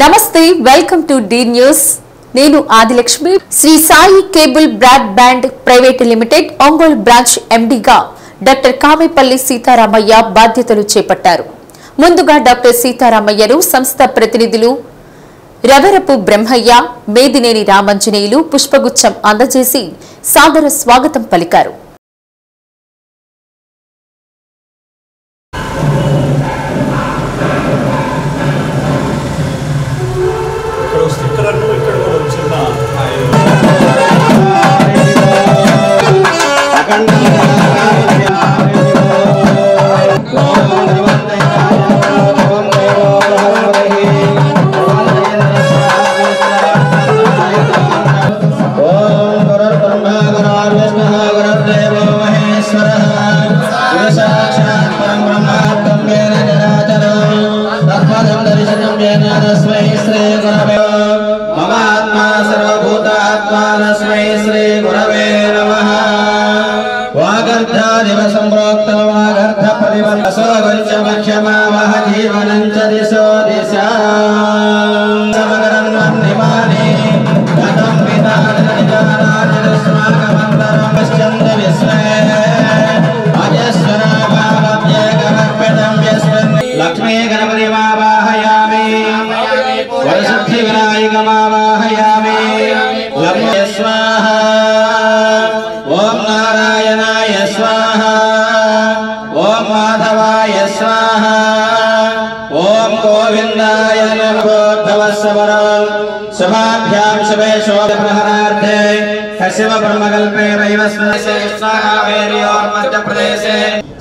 నమస్తే welcome to the news నేను Adilakshmi Shri Sai cable broadband private limited Ongole branch ఎండీగా doctor Kamepalli Sitaramaiah బాధ్యతలు చేపట్టారు. ముందుగా డాక్టర్ సీతారామయ్యను సంస్థ ప్రతినిధులు రవరపు బ్రహ్మయ్య, మేదినేని రామంజనేయులు పుష్పగుచ్చం అందజేసి సాదర స్వాగతం పలికారు.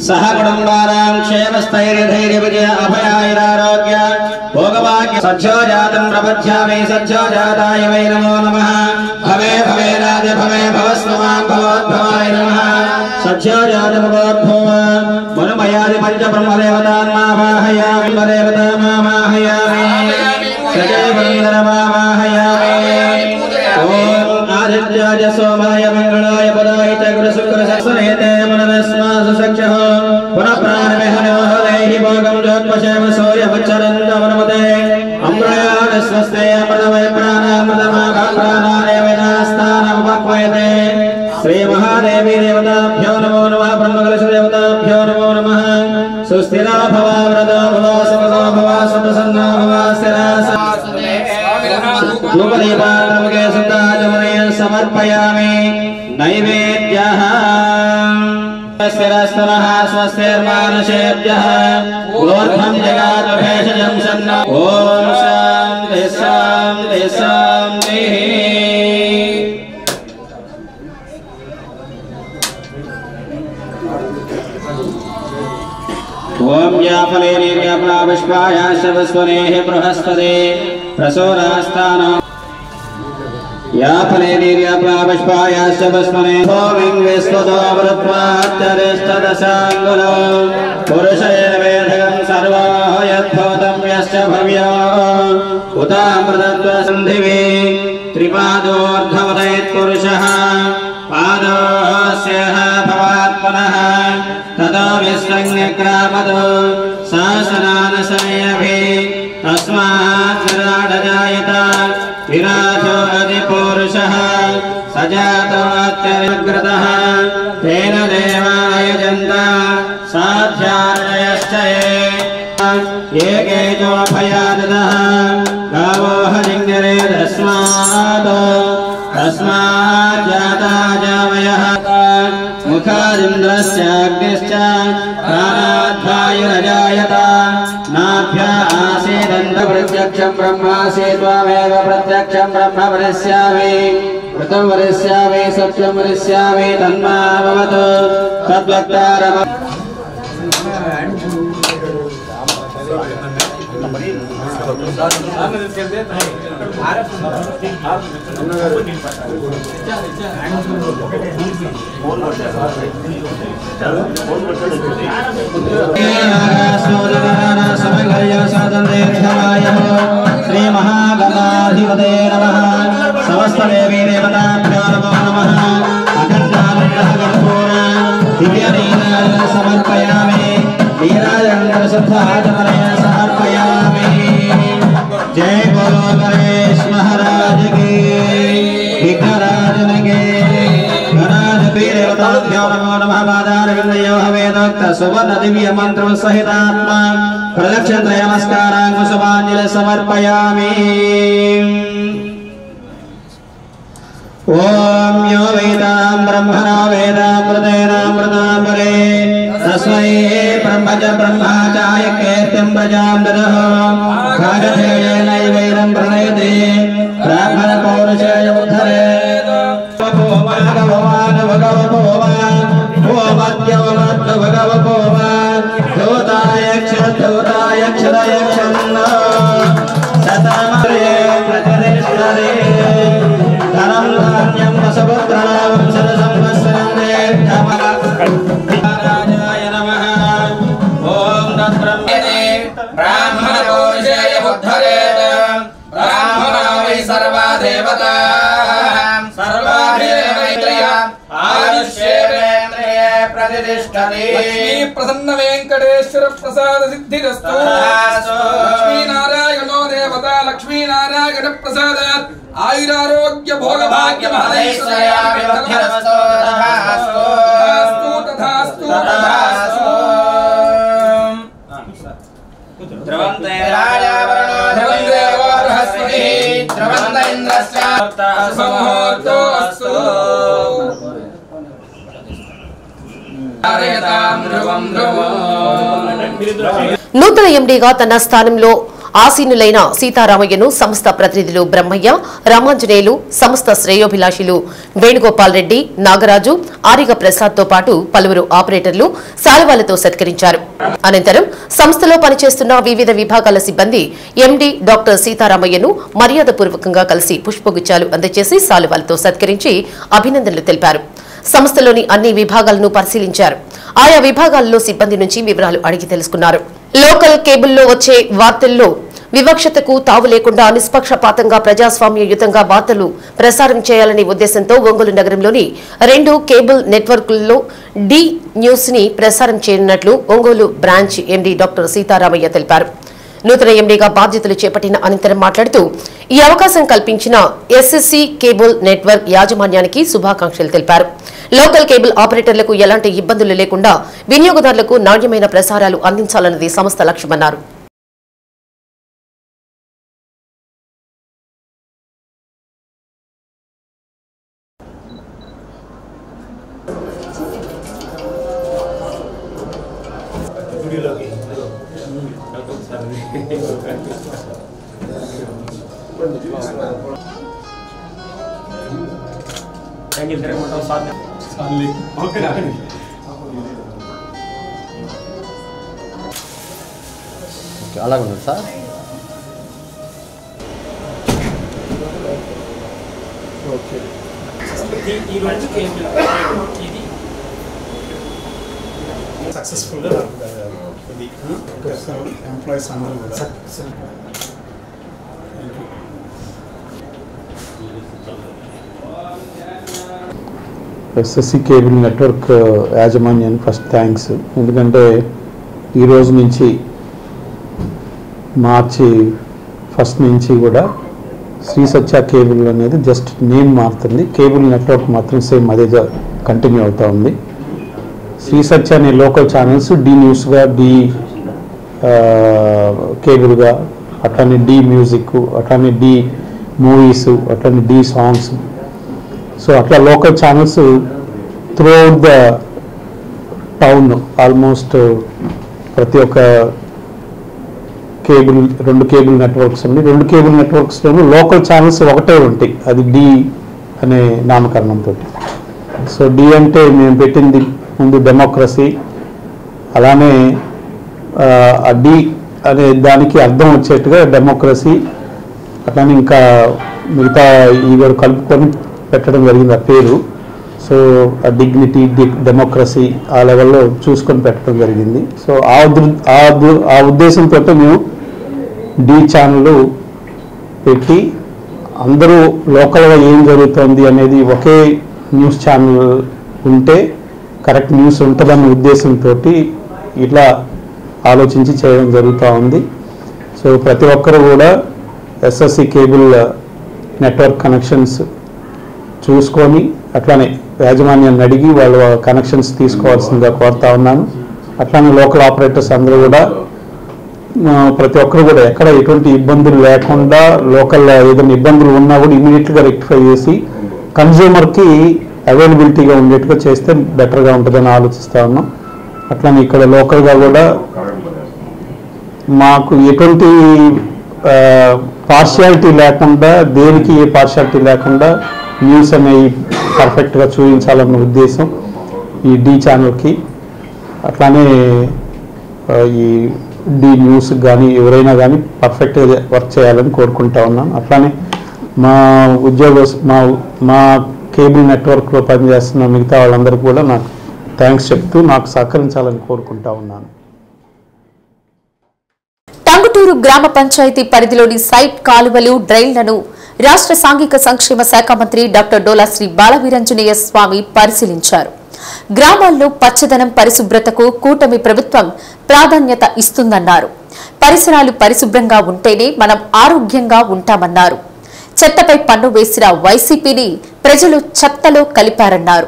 सह कुटुंबानां क्षेमस्थैर्यधैर्य विजय अभयाैरारोग्य भोगवाक्य सज्जो जातं प्रपद्यामि सज्जो जाताय वै नमो नमः भवे भवे राज भवे भवस्वमां भवोद्भवाय नमः सज्जो जातं भवोद्भव मनुमयादि पंच ब्रह्मदेवतान्मावाहयामि ब्रह्मदेवतामावाहयामि सजयवन्दनमावाहयामि ओम आदित्याय सोमाय मंगलाय पदाय च गुरुशुक्र सत्सनेते मननस्मासु सख्यः पुनः प्राणमेहनो देहि भोगं जोत्पशेम सूर्यवच्चरन्तमनमते अम्रयाण स्वस्ते अमृतमय प्राणामृतमाघ प्राणानेवेदास्तानमुपक्वयते श्री महादेवी देवताभ्यो नमो नमः ब्रह्मकलश देवताभ्यो नमो नमः सुस्थिरा भवा व्रतो भवा सुखदो भवा सुप्रसन्नो भवा स्थिरा धूपदीपानमुखे सुताजमनयं समर्पयामि नैवेद्यः स्थिरस्तनः स्वस्तिर्मानुषेभ्यः ऊर्ध्वं जगातु भेषजं सन्नो ॐ शान्ति शान्ति शान्तिः ओम याफले निर्यापना विश्वाय शवस्वनेः बृहस्पते प्रसोरास्तानो याफले निर्यापना विश्वाय शवस्वने होमिं विश्वतो वृत्वाच्चरिष्टदशाङ्गुलो पुरुषेण वेदकं सर्वो यद्भूतं यश्च भव्यो उतामृतत्वसन्धिवे त्रिपादोर्ध्ववदयत्पुरुषः पादोऽस्यः भवात्मनः ततो विस्संज्ञक्रामतो शासनानशयभि तस्मात् विराडजायत विराजो अधिपुरुषः सजातो अत्यग्रतः तेन देवाय जन्त साध्यार्णयश्च ये केजोभयादतः गावो हरिङ्गरे तस्मात् जाता जावयः मुखादिन्द्रस्याग्निश्च प्राणाद्वायुरजायत नाभ्या आसीदन्त प्रत्यक्षं ब्रह्मासि त्वमेव प्रत्यक्षं ब्रह्म वरिष्यामि कृतं वरिष्यामि सत्यं वरिष्यामि तन्मा भवतु तद्वक्तारम श्री महागणाधिपते नमः समस्त देवी देवताभ्यो नमो नमः समर्पयामि वीराजन्द्र शुद्धाचमने समर्पयामि जय गणेश महाराज की विघ्नराजन के गणाधिपतिदेवताभ्यो नमो नमः पादारविन्दयो वेदोक्त सुवर्ण दिव्य मंत्र सहितात्मा प्रदक्षिणत्रय नमस्कारान् कुसुमाञ्जलि समर्पयामि। ओम यो वेदां ब्रह्मणो वेदामृतेनामृतां परे तस्मै ब्रह्मज ब्रह्माचार्य कीर्तिं प्रजां ददः खारथेनैवैनं प्रणयते ब्राह्मणपौरुषेय उद्धरेत् भगवान् भगवभोवान् भोमद्यवमद्य भगवभोवान् धूतायक्षदयक्षन्न सतमरे प्रतिष्ठरे धनं धान्यं वसुपुत्राणां सदसंवत्सरं देवराजाय नमः। ओम तत्ब्रह्मणे ब्राह्मणपौरुषेय उद्धरेत् ब्राह्मणो वै सर्वा देवता सर्वाभिर्वैत्रय आयुष्येन्द्रिये प्रतिष्ठति। लक्ष्मी प्रसन्न वेंकटेश्वर प्रसाद सिद्धिरस्तु। लक्ष्मी नारायणो देवता लक्ष्मी नारायण प्रसादात् आयुरारोग्य भोग भाग्य महदैश्वर्याभिवृद्धिरस्तु। तथास्तु तथास्तु तथास्तु। ध्रुवन्ते राजावरणो ध्रुवं देवो बृहस्पतिः ध्रुवन्त इन्द्रश्च मुहूर्तो अस्तु। నూతన ఎండీగా తన స్థానంలో ఆసీనులైన సీతారామయ్యను సంస్థ ప్రతినిధులు బ్రహ్మయ్య, రామాంజనేయులు, సంస్థ శ్రేయోభిలాషులు వేణుగోపాల్ రెడ్డి, నాగరాజు, ఆరిగ ప్రసాద్ తో పాటు పలువురు ఆపరేటర్లు శాలువాలతో సత్కరించారు. అనంతరం సంస్థలో పనిచేస్తున్న వివిధ విభాగాల సిబ్బంది ఎండీ డాక్టర్ సీతారామయ్యను మర్యాదపూర్వకంగా కలిసి పుష్పగుచ్చాలు అందజేసి శాలువాలతో సత్కరించి అభినందనలు తెలిపారు. సంస్థలోని అన్ని విభాగాలను పరిశీలించారు. ఆయా విభాగాల్లో సిబ్బంది నుంచి వివరాలు అడిగి తెలుసుకున్నారు. లోకల్ కేబుల్లో వచ్చే వార్తల్లో వివక్షతకు తావు లేకుండా నిష్పక్షపాతంగా ప్రజాస్వామ్యయుతంగా వార్తలు ప్రసారం చేయాలనే ఉద్దేశంతో ఒంగోలు నగరంలోని 2 కేబుల్ నెట్వర్క్లలో డి న్యూస్ ని ప్రసారం చేయనున్నట్లు Ongole branch MD doctor Sitaramayya తెలిపారు. నూతన ఎండీగా బాధ్యతలు చేపట్టిన అనంతరం మాట్లాడుతూ ఈ అవకాశం కల్పించిన ఎస్ఎస్సీ కేబుల్ నెట్వర్క్ యాజమాన్యానికి శుభాకాంక్షలు తెలిపారు. లోకల్ కేబుల్ ఆపరేటర్లకు ఎలాంటి ఇబ్బందులు లేకుండా వినియోగదారులకు నాణ్యమైన ప్రసారాలు అందించాలన్నది సంస్థ లక్ష్యమన్నారు. అలాగే ఉంది సార్. ఓకే ఈ రోజు ఇది సక్సెస్ఫుల్ గా ఇది ఎంప్లాయీస్ అందరూ కూడా ఎస్ఎస్సి కేబుల్ నెట్వర్క్ యాజమాన్యానికి ఫస్ట్ థ్యాంక్స్. ఎందుకంటే ఈ రోజు నుంచి మార్చి 1 నుంచి కూడా శ్రీ సత్య కేబుల్ అనేది జస్ట్ నేమ్ మారుతుంది, కేబుల్ నెట్వర్క్ మాత్రం సేమ్ అదే కంటిన్యూ అవుతూ ఉంది. శ్రీ సత్య అనే లోకల్ ఛానల్స్ డి న్యూస్గా, డి కేబుల్గా, అట్లానే డి మ్యూజిక్, అట్లానే డి మూవీస్, అట్లానే డి సాంగ్స్. సో అట్లా local channels throughout the town almost ప్రతి ఒక్క కేబుల్ 2 కేబుల్ నెట్వర్క్స్ ఉంది. 2 కేబుల్ నెట్వర్క్స్లోనూ లోకల్ ఛానల్స్ ఒకటే ఉంటాయి, అది డి అనే నామకరణంతో. సో డి అంటే మేము పెట్టింది ముందు డెమోక్రసీ, అలానే ఆ డి అనే దానికి అర్థం వచ్చేట్టుగా డెమోక్రసీ, అట్లానే ఇంకా మిగతా ఇవి కలుపుకొని పెట్టడం జరిగింది ఆ పేరు. సో ఆ డిగ్నిటీ, డెమోక్రసీ ఆ లెవెల్లో చూసుకొని పెట్టడం జరిగింది. సో ఆ ఉద్దేశంతో మేము డి ఛానల్ పెట్టి అందరూ లోకల్గా ఏం జరుగుతుంది అనేది ఒకే న్యూస్ ఛానల్ ఉంటే కరెక్ట్ న్యూస్ ఉంటుందన్న ఉద్దేశంతో ఇట్లా ఆలోచించి చేయడం జరుగుతూ ఉంది. సో ప్రతి ఒక్కరు కూడా ఎస్ఎస్సి కేబుల్ నెట్వర్క్ కనెక్షన్స్ చూసుకొని అట్లానే యాజమాన్యాన్ని అడిగి వాళ్ళ కనెక్షన్స్ తీసుకోవాల్సిందిగా కోరుతా ఉన్నాను. అట్లానే లోకల్ ఆపరేటర్స్ అందరూ కూడా ప్రతి ఒక్కరు కూడా ఎక్కడ ఎటువంటి ఇబ్బందులు లేకుండా లోకల్ ఏదైనా ఇబ్బందులు ఉన్నా కూడా ఇమీడియట్గా రెక్టిఫై చేసి కన్జ్యూమర్కి అవైలబిలిటీగా ఉండేట్టుగా చేస్తే బెటర్గా ఉంటుందని ఆలోచిస్తూ ఉన్నాం. అట్లానే ఇక్కడ లోకల్గా కూడా మాకు ఎటువంటి పార్షియాలిటీ లేకుండా, దేనికి ఏ పార్షియాలిటీ లేకుండా న్యూస్ అనేవి పర్ఫెక్ట్గా చూపించాలన్న ఉద్దేశం ఈ డి ఛానల్కి. అట్లానే ఈ డి న్యూస్కి కానీ ఎవరైనా కానీ పర్ఫెక్ట్గా వర్క్ చేయాలని కోరుకుంటా ఉన్నాను. అట్లానే మా మా కేబుల్ నెట్వర్క్లో పనిచేస్తున్న మిగతా వాళ్ళందరికీ కూడా నాకు థ్యాంక్స్ చెప్తూ నాకు సహకరించాలని కోరుకుంటా ఉన్నాను. టంగుటూరు గ్రామ పంచాయతీ పరిధిలోని సైట్ కాలువలు, డ్రైన్లను రాష్ట్ర సాంఘిక సంక్షేమ శాఖ మంత్రి డాక్టర్ డోలా శ్రీ బాలవీరంజనేయ స్వామి పరిశీలించారు. గ్రామాల్లో పచ్చదనం, పరిశుభ్రతకు కూటమి ప్రభుత్వం ప్రాధాన్యత ఇస్తుందన్నారు. పరిసరాలు పరిశుభ్రంగా ఉంటేనే మనం ఆరోగ్యంగా ఉంటామన్నారు. చెత్తపై పన్ను వేసిన వైసీపీని ప్రజలు చెత్తలో కలిపారన్నారు.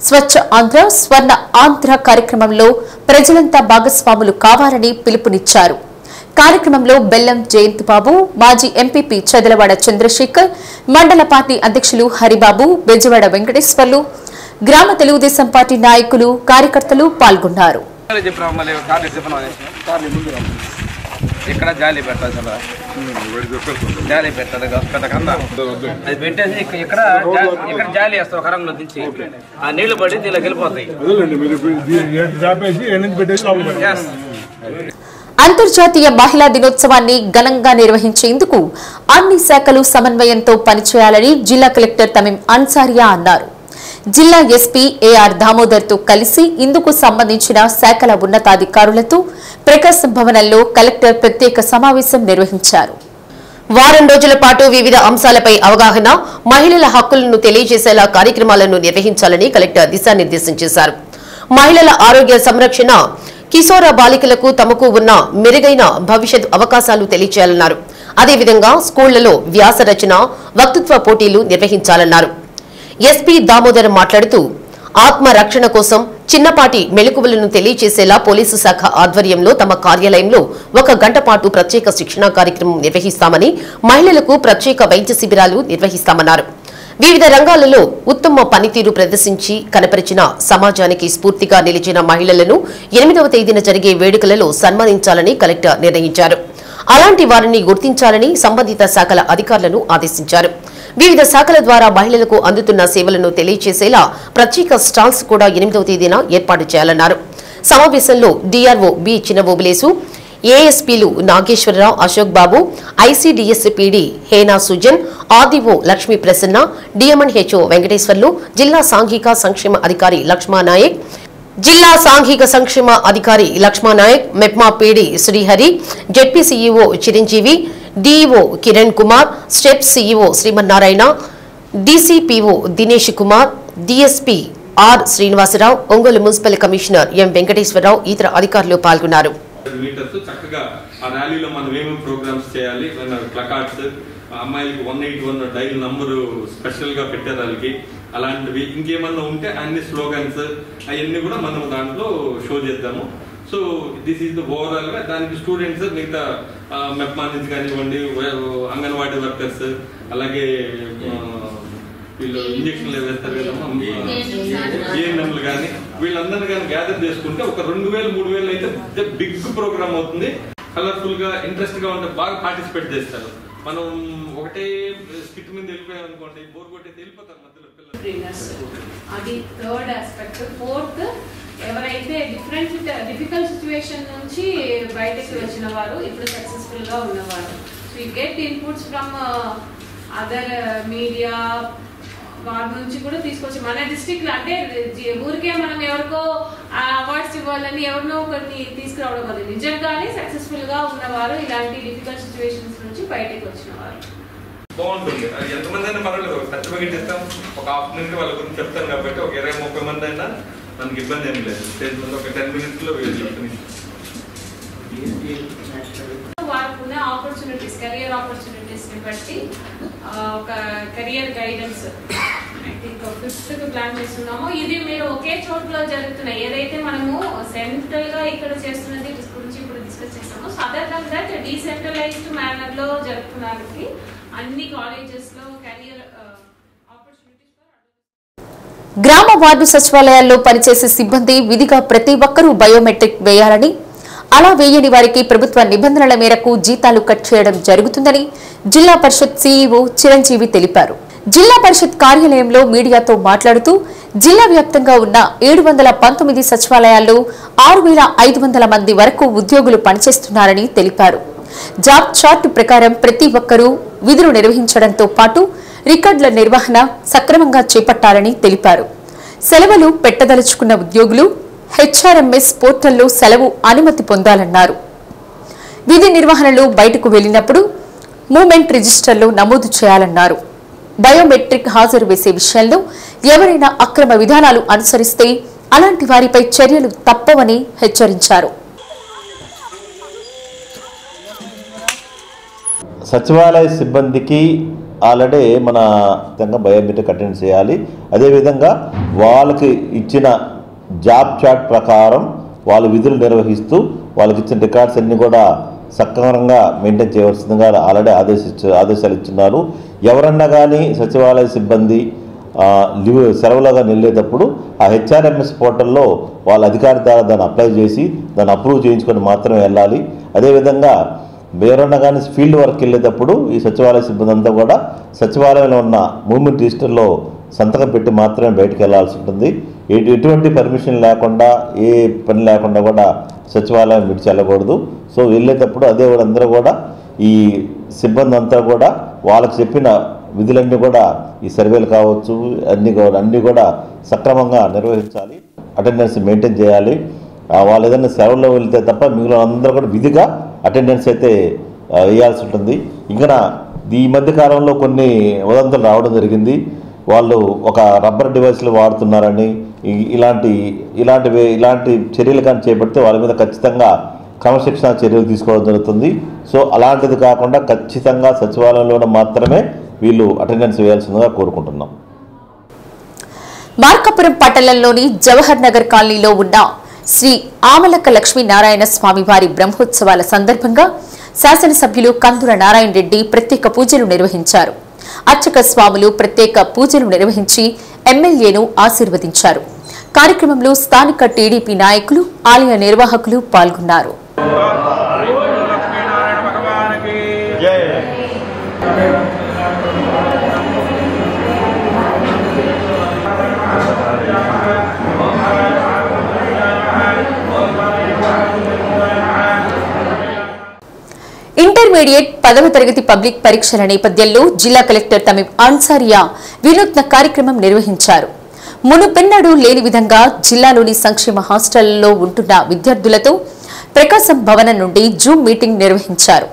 స్వచ్ఛ ఆంధ్ర, స్వర్ణ ఆంధ్ర కార్యక్రమంలో ప్రజలంతా భాగస్వాములు కావాలని పిలుపునిచ్చారు. కార్యక్రమంలో బెల్లం జయంత్ బాబు, మాజీ ఎంపీపీ చెదలవాడ చంద్రశేఖర్, మండల పార్టీ అధ్యక్షులు హరిబాబు, బెజవాడ వెంకటేశ్వర్లు, గ్రామ తెలుగుదేశం పార్టీ నాయకులు, కార్యకర్తలు పాల్గొన్నారు. ఇక్కడ జాలి పెట్టాలి, జాలి పెట్టాలి, అది పెట్టేసి ఇక్కడ జాలి వేస్తారు. ఒక రంగులో దించి ఆ నీళ్లు పడి దీనికి వెళ్ళిపోతాయి. అంతర్జాతీయ మహిళా దినోత్సవాన్ని ఘనంగా నిర్వహించేందుకు అన్ని శాఖలు సమన్వయంతో పనిచేయాలని జిల్లా కలెక్టర్ తమీం అన్సారియా అన్నారు. జిల్లా ఎస్పీ ఏఆర్ దామోదర్ తో కలిసి ఇందుకు సంబంధించిన శాఖల ఉన్నతాధికారులతో ప్రకాశం భవనంలో కలెక్టర్ ప్రత్యేక సమావేశం నిర్వహించారు. వారం రోజుల పాటు వివిధ అంశాలపై అవగాహన, మహిళల హక్కులను తెలియజేసేలా కార్యక్రమాలను నిర్వహించాలని కలెక్టర్ దిశానిర్దేశం చేశారు. మహిళల ఆరోగ్య సంరక్షణ, కిశోర బాలికలకు తమకు ఉన్న మెరుగైన భవిష్యత్ అవకాశాలు తెలియచేయాలన్నారు. అదేవిధంగా స్కూళ్లలో వ్యాస రచన, వక్తృత్వ పోటీలు నిర్వహించాలన్నారు. ఎస్పీ దామోదర్ మాట్లాడుతూ ఆత్మ రక్షణ కోసం చిన్నపాటి మెళకువలను తెలియచేసేలా పోలీసు శాఖ ఆధ్వర్యంలో తమ కార్యాలయంలో 1 గంట పాటు ప్రత్యేక శిక్షణా కార్యక్రమం నిర్వహిస్తామని, మహిళలకు ప్రత్యేక వైద్య శిబిరాలు నిర్వహిస్తామన్నారు. వివిధ రంగాలలో ఉత్తమ పనితీరు ప్రదర్శించి కనపరిచిన, సమాజానికి స్ఫూర్తిగా నిలిచిన మహిళలను 8వ తేదీన జరిగే వేడుకలలో సన్మానించాలని కలెక్టర్ నిర్ణయించారు. అలాంటి వారిని గుర్తించాలని సంబంధిత శాఖల అధికారులను ఆదేశించారు. వివిధ శాఖల ద్వారా మహిళలకు అందుతున్న సేవలను తెలియజేసేలా ప్రత్యేక స్టాల్స్ కూడా 8వ తేదీన ఏర్పాటు చేయాలన్నారు. సమావేశంలో డీఆర్ఓ బి చిన్నబోబులేసు, ఏఎస్పీలు Nageswararao, Ashok Babu, ICDS PD Hena Sujan, RDO Lakshmi Prasanna, DMNHO Venkateswarlu, జిల్లా సాంఘిక సంక్షేమ అధికారి Lakshmanayak, MEPMA PD Srihari, ZP CEO Chiranjeevi, DEO Kiran Kumar, STEP CEO Srimannarayana, DCPO Dinesh Kumar, DSP R Srinivasarao, Ongole municipal commissioner M Venkateswararao, ఇతర అధికారులు పాల్గొన్నారు. చక్కగా ఆ ర్యాలీలో మనం ఏమేమి ప్రోగ్రామ్స్ చేయాలి, ప్లకార్డ్స్, అమ్మాయిలకి 181 డైల్ నంబరు స్పెషల్ గా పెట్టారు వాళ్ళకి, అలాంటివి ఇంకేమన్నా ఉంటే అన్ని స్లోగన్స్ అవన్నీ కూడా మనం దాంట్లో షో చేద్దాము. So this is the overall గా దానికి స్టూడెంట్స్ మిగతా మెప్మా నుంచి కానివ్వండి, అంగన్వాడీ వర్కర్స్, అలాగే వీళ్ళు ఇంజక్షన్లు వేస్తారు కదమ్మా, ఏఎన్ఎంలు కానీ వీళ్ళందరినీ కానీ గ్యాదర్ చేసుకుంటే ఒక 2000-3000 అయితే బిగ్ ప్రోగ్రామ్ అవుతుంది. కలర్ఫుల్ గా, ఇంట్రెస్ట్ గా ఉంటే బాగా పార్టిసిపేట్ చేస్తారు. మనం ఒకటే స్కిట్ మీద వెళ్ళిపోయాం అనుకోండి, బోర్ కొట్టేసి వెళ్ళిపోతారు మధ్యలో పిల్లలు. అది థర్డ్ ఆస్పెక్ట్. ఫోర్త్, ఎవరైతే డిఫికల్ట్ సిచ్యువేషన్ నుంచి బయటకు వచ్చిన వారు ఇప్పుడు సక్సెస్ఫుల్ గా ఉన్నవారు, we get inputs from other media, వారి నుంచి కూడా తీసుకొచ్చి మన డిస్ట్రిక్ట్ లో, అంటే ఊరికే మనం ఎవరికో అవార్డ్స్ ఇవ్వాలని ఎవరినో ఒకరిని తీసుకురావడం వల్ల నిజంగానే సక్సెస్ఫుల్ గా ఉన్నవారు, ఇలాంటి డిఫికల్ట్ సిచ్యువేషన్స్ నుంచి బయటకు వచ్చిన వారు. బాగుంటుంది. ఎంతమంది అయినా పర్వాలేదు, ఒక సర్టిఫికేట్ ఇస్తాం, ఒక ఆఫ్టర్నూన్ వాళ్ళ గురించి చెప్తాను కాబట్టి ఒక 20-30 మంది అయినా మనకి ఇబ్బంది ఏం లేదు. స్టేజ్ ముందు ఒక 10 minutes లో వారికి ఉన్న ఆపర్చునిటీస్, కెరియర్ ఆపర్చునిటీస్ని బట్టి ఒక career guidance I think 5th plan చేస్తున్నాము. ఇది మీరు ఒకే చోట్ల జరుగుతున్నాయి ఏదైతే మనము సెంట్రల్గా ఇక్కడ చేస్తున్నది గురించి ఇప్పుడు డిస్కస్ చేస్తాము. So other than that decentralised మేనర్లో జరుపుకోవడానికి అన్ని కాలేజెస్లో కెరియర్ గ్రామ వార్డు సచివాలయాల్లో పనిచేసే సిబ్బంది విధిగా ప్రతి ఒక్కరూ బయోమెట్రిక్ వేయాలని, అలా వేయని వారికి ప్రభుత్వ నిబంధనల మేరకు జీతాలు కట్ చేయడం జరుగుతుందని జిల్లా పరిషత్ సీఈఓ చిరంజీవి తెలిపారు. జిల్లా పరిషత్ కార్యాలయంలో మీడియాతో మాట్లాడుతూ జిల్లా వ్యాప్తంగా ఉన్న 719 సచివాలయాల్లో 6500 మంది వరకు ఉద్యోగులు పనిచేస్తున్నారని తెలిపారు. జాబ్ చార్ట్ ప్రకారం ప్రతి ఒక్కరూ విధులు నిర్వహించడంతో పాటు రికార్డుల నిర్వహణ సక్రమంగా చేపట్టాలని తెలిపారు. సెలవులు పెట్టదలుచుకున్న ఉద్యోగులు హెచ్ఆర్ఎంఎస్ పోర్టల్లో సెలవు అనుమతి పొందాలన్నారు. విధి నిర్వహణలో బయటకు వెళ్లినప్పుడు మూవ్మెంట్ రిజిస్టర్లో నమోదు చేయాలన్నారు. బయోమెట్రిక్ హాజరు వేసే విషయంలో ఎవరైనా అక్రమ విధానాలు అనుసరిస్తే అలాంటి వారిపై చర్యలు తప్పవని హెచ్చరించారు. సచివాలయ సిబ్బందికి ఆల్రెడీ మన బయోమెట్రిక్ అటెండ్ చేయాలి. అదేవిధంగా వాళ్ళకి ఇచ్చిన జాబ్ చార్ట్ ప్రకారం వాళ్ళు విధులు నిర్వహిస్తూ వాళ్ళకి ఇచ్చిన రికార్డ్స్ అన్నీ కూడా సక్రమంగా మెయింటైన్ చేయవలసిందిగా ఆల్రెడీ ఆదేశాలు ఇస్తున్నారు. ఎవరన్నా కానీ సచివాలయ సిబ్బంది సెలవులుగా వెళ్ళేటప్పుడు ఆ హెచ్ఆర్ఎంఎస్ పోర్టల్లో వాళ్ళ అధికారి ద్వారా దాన్ని అప్లై చేసి దాన్ని అప్రూవ్ చేయించుకొని మాత్రమే వెళ్ళాలి. అదేవిధంగా ఎవరన్నా కానీ ఫీల్డ్ వర్క్ వెళ్ళేటప్పుడు ఈ సచివాలయ సిబ్బంది అంతా కూడా సచివాలయంలో ఉన్న మూవ్మెంట్ రిజిస్టర్లో సంతకం పెట్టి మాత్రమే బయటకు వెళ్లాల్సి ఉంటుంది. ఎటువంటి పర్మిషన్ లేకుండా ఏ పని లేకుండా కూడా సచివాలయం విడిచి వెళ్ళకూడదు. సో వెళ్ళేటప్పుడు అదే వాళ్ళందరూ కూడా ఈ సిబ్బంది అంతా కూడా వాళ్ళకి చెప్పిన విధులన్నీ కూడా ఈ సర్వేలు కావచ్చు అన్నీ కూడా సక్రమంగా నిర్వహించాలి. అటెండెన్స్ మెయింటైన్ చేయాలి. వాళ్ళు ఏదైనా సెలవుల్లో వెళ్తే తప్ప మిగిలిన అందరూ కూడా విధిగా అటెండెన్స్ అయితే వేయాల్సి ఉంటుంది. ఇంకా ఈ మధ్య కాలంలో కొన్ని వదంతులు రావడం జరిగింది. వాళ్ళు ఒక రబ్బర్ డివైస్లు వాడుతున్నారని ఇలాంటి చర్యలు కానీ చేపడితే వాళ్ళ మీద ఖచ్చితంగా క్రమశిక్షణ చర్యలు తీసుకోవడం జరుగుతుంది. సో అలాంటిది కాకుండా ఖచ్చితంగా సచివాలయంలో మాత్రమే వీళ్ళు అటెండెన్స్ వేయాల్సిందిగా కోరుకుంటున్నాం. మార్కాపురం పట్టణంలోని జవహర్ నగర్ కాలనీలో ఉన్న శ్రీ ఆమలక లక్ష్మీనారాయణ స్వామి వారి బ్రహ్మోత్సవాల సందర్భంగా శాసనసభ్యులు కందుల నారాయణ రెడ్డి ప్రత్యేక పూజలు నిర్వహించారు. అర్చక స్వాములు ప్రత్యేక పూజలు నిర్వహించి ఎమ్మెల్యేను ఆశీర్వదించారు. కార్యక్రమంలో స్థానిక టీడీపీ నాయకులు, ఆలయ నిర్వాహకులు పాల్గొన్నారు. ఇంటర్మీడియట్ 10వ తరగతి పబ్లిక్ పరీక్షల నేపథ్యంలో జిల్లా కలెక్టర్ తమీం అన్సారియా వినూత్న కార్యక్రమం నిర్వహించారు. మునుపెన్నడూ లేని విధంగా జిల్లాలోని సంక్షేమ హాస్టళ్లలో ఉంటున్న విద్యార్థులతో ప్రకాశం భవనం నుండి జూమ్ మీటింగ్ నిర్వహించారు.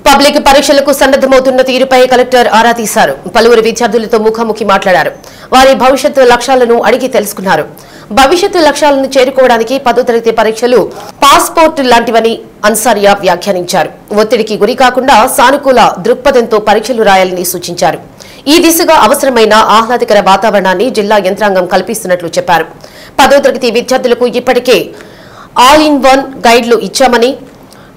పబ్లిక్ పరీక్షలకు సన్నద్దమవుతున్న తీరుపై కలెక్టర్ ఆరా తీశారు. పలువురు విద్యార్థులతో ముఖాముఖి మాట్లాడారు. వారి భవిష్యత్తు లక్ష్యాలను అడిగి తెలుసుకున్నారు. భవిష్యత్తు లక్ష్యాలను చేరుకోవడానికి 10వ తరగతి పరీక్షలు పాస్పోర్ట్ లాంటివని అన్సారియా వ్యాఖ్యానించారు. ఒత్తిడికి గురి కాకుండా సానుకూల దృక్పథంతో పరీక్షలు రాయాలని సూచించారు. ఈ దిశగా అవసరమైన ఆహ్లాదకర వాతావరణాన్ని జిల్లా యంత్రాంగం కల్పిస్తున్నట్లు చెప్పారు. 10వ తరగతి విద్యార్థులకు ఇప్పటికే ఆల్ ఇన్ వన్ గైడ్లు ఇచ్చామని,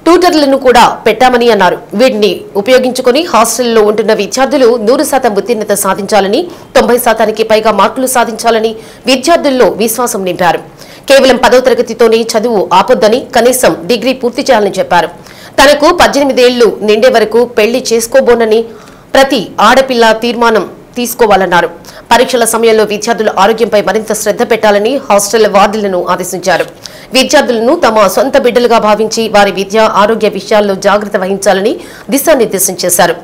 ట్యూటర్లను కూడా పెట్టామని అన్నారు. వీటిని ఉపయోగించుకుని హాస్టల్లో ఉంటున్న విద్యార్థులు 100% ఉత్తీర్ణత సాధించాలని, 90% పైగా మార్కులు సాధించాలని విద్యార్థుల్లో విశ్వాసం నింపారు. కేవలం 10వ తరగతితోనే చదువు ఆపొద్దని, కనీసం డిగ్రీ పూర్తి చేయాలని చెప్పారు. తనకు 18 ఏళ్లు నిండే వరకు పెళ్లి చేసుకోబోనని ప్రతి ఆడపిల్ల తీర్మానం తీసుకోవాలన్నారు. పరీక్షల సమయంలో విద్యార్థుల ఆరోగ్యంపై మరింత శ్రద్ధ పెట్టాలని హాస్టల్ వార్డులను ఆదేశించారు. విద్యార్థులను తమ సొంత బిడ్డలుగా భావించి వారి విద్య, ఆరోగ్య విషయాల్లో జాగ్రత్త వహించాలని దిశానిర్దేశం చేశారు.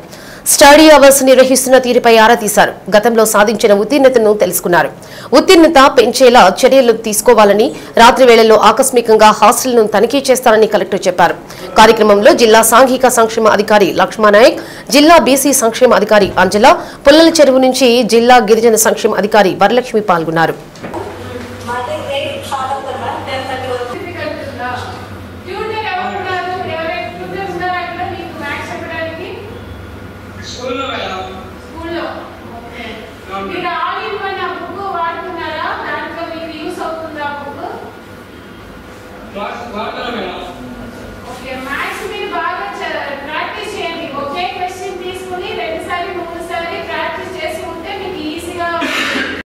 స్టడీ అవర్స్ నిర్వహిస్తున్న తీరుపై ఆరా తీశారు. గతంలో సాధించిన ఉత్తీర్ణతను తెలుసుకున్నారు. ఉత్తీర్ణత పెంచేలా చర్యలు తీసుకోవాలని, రాత్రి వేళల్లో ఆకస్మికంగా హాస్టల్ను తనిఖీ చేస్తారని కలెక్టర్ చెప్పారు. కార్యక్రమంలో జిల్లా సాంఘిక సంక్షేమ అధికారి లక్ష్మణనాయక్, జిల్లా బీసీ సంక్షేమ అధికారి అంజల, పుల్లల చెరువు నుంచి జిల్లా గిరిజన సంక్షేమ అధికారి వరలక్ష్మి పాల్గొన్నారు. స్కూల్లో ఓకే మీరు ఆల్ ఇన్ వన్ బుక్ వాడుతున్నారా దాంట్లో మీకు యూస్ అవుతుందా బుక్ వాడతారా మేడం ఓకే మ్యాథ్స్ మీరు బాగా ప్రాక్టీస్ చేయండి ఒకే క్వశ్చన్ తీసుకుని రెండుసారి మూడుసారి ప్రాక్టీస్ చేసి ఉంటే మీకు ఈజీగా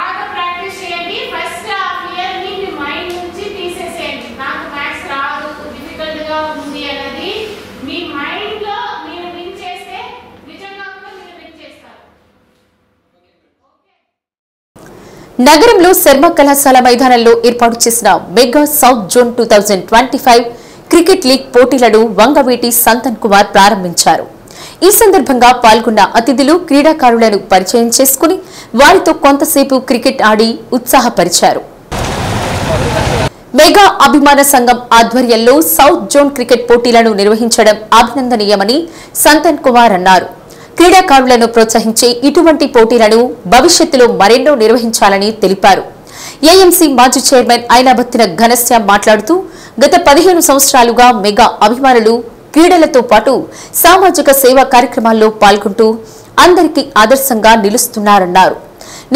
బాగా ప్రాక్టీస్ చేయండి ఫస్ట్ ఆ ఫియర్ ని మీ మైండ్ నుంచి తీసేసేయండి నాకు మ్యాథ్స్ రాదు డిఫికల్ట్ గా ఉంది అన్నది మీ మైండ్ లో మీరు విన్ చేస్తే నిజంగా కూడా మీరు విన్ చేస్తారు నగరంలో శర్మ కళాశాల మైదానంలో ఏర్పాటు చేసిన mega south zone 2025 cricket league పోటీలను వంగవీటి సంతన్ కుమార్ ప్రారంభించారు. ఈ సందర్భంగా పాల్గొన్న అతిథులు క్రీడాకారులను పరిచయం చేసుకుని వారితో కొంతసేపు క్రికెట్ ఆడి ఉత్సాహపరిచారు. మెగా అభిమాన సంఘం ఆధ్వర్యంలో సౌత్ జోన్ క్రికెట్ పోటీలను నిర్వహించడం అభినందనీయమని సంతన్ కుమార్ అన్నారు. క్రీడాకారులను ప్రోత్సహించే ఇటువంటి పోటీలను భవిష్యత్తులో మరెన్నో నిర్వహించాలని తెలిపారు. ఏఎంసీ మాజీ చైర్మన్ ఐనాబత్తిన ఘనశ్యామ్ మాట్లాడుతూ గత 15 సంవత్సరాలుగా మెగా అభిమానులు క్రీడలతో పాటు సామాజిక సేవా కార్యక్రమాల్లో పాల్గొంటూ అందరికీ ఆదర్శంగా నిలుస్తున్నారన్నారు.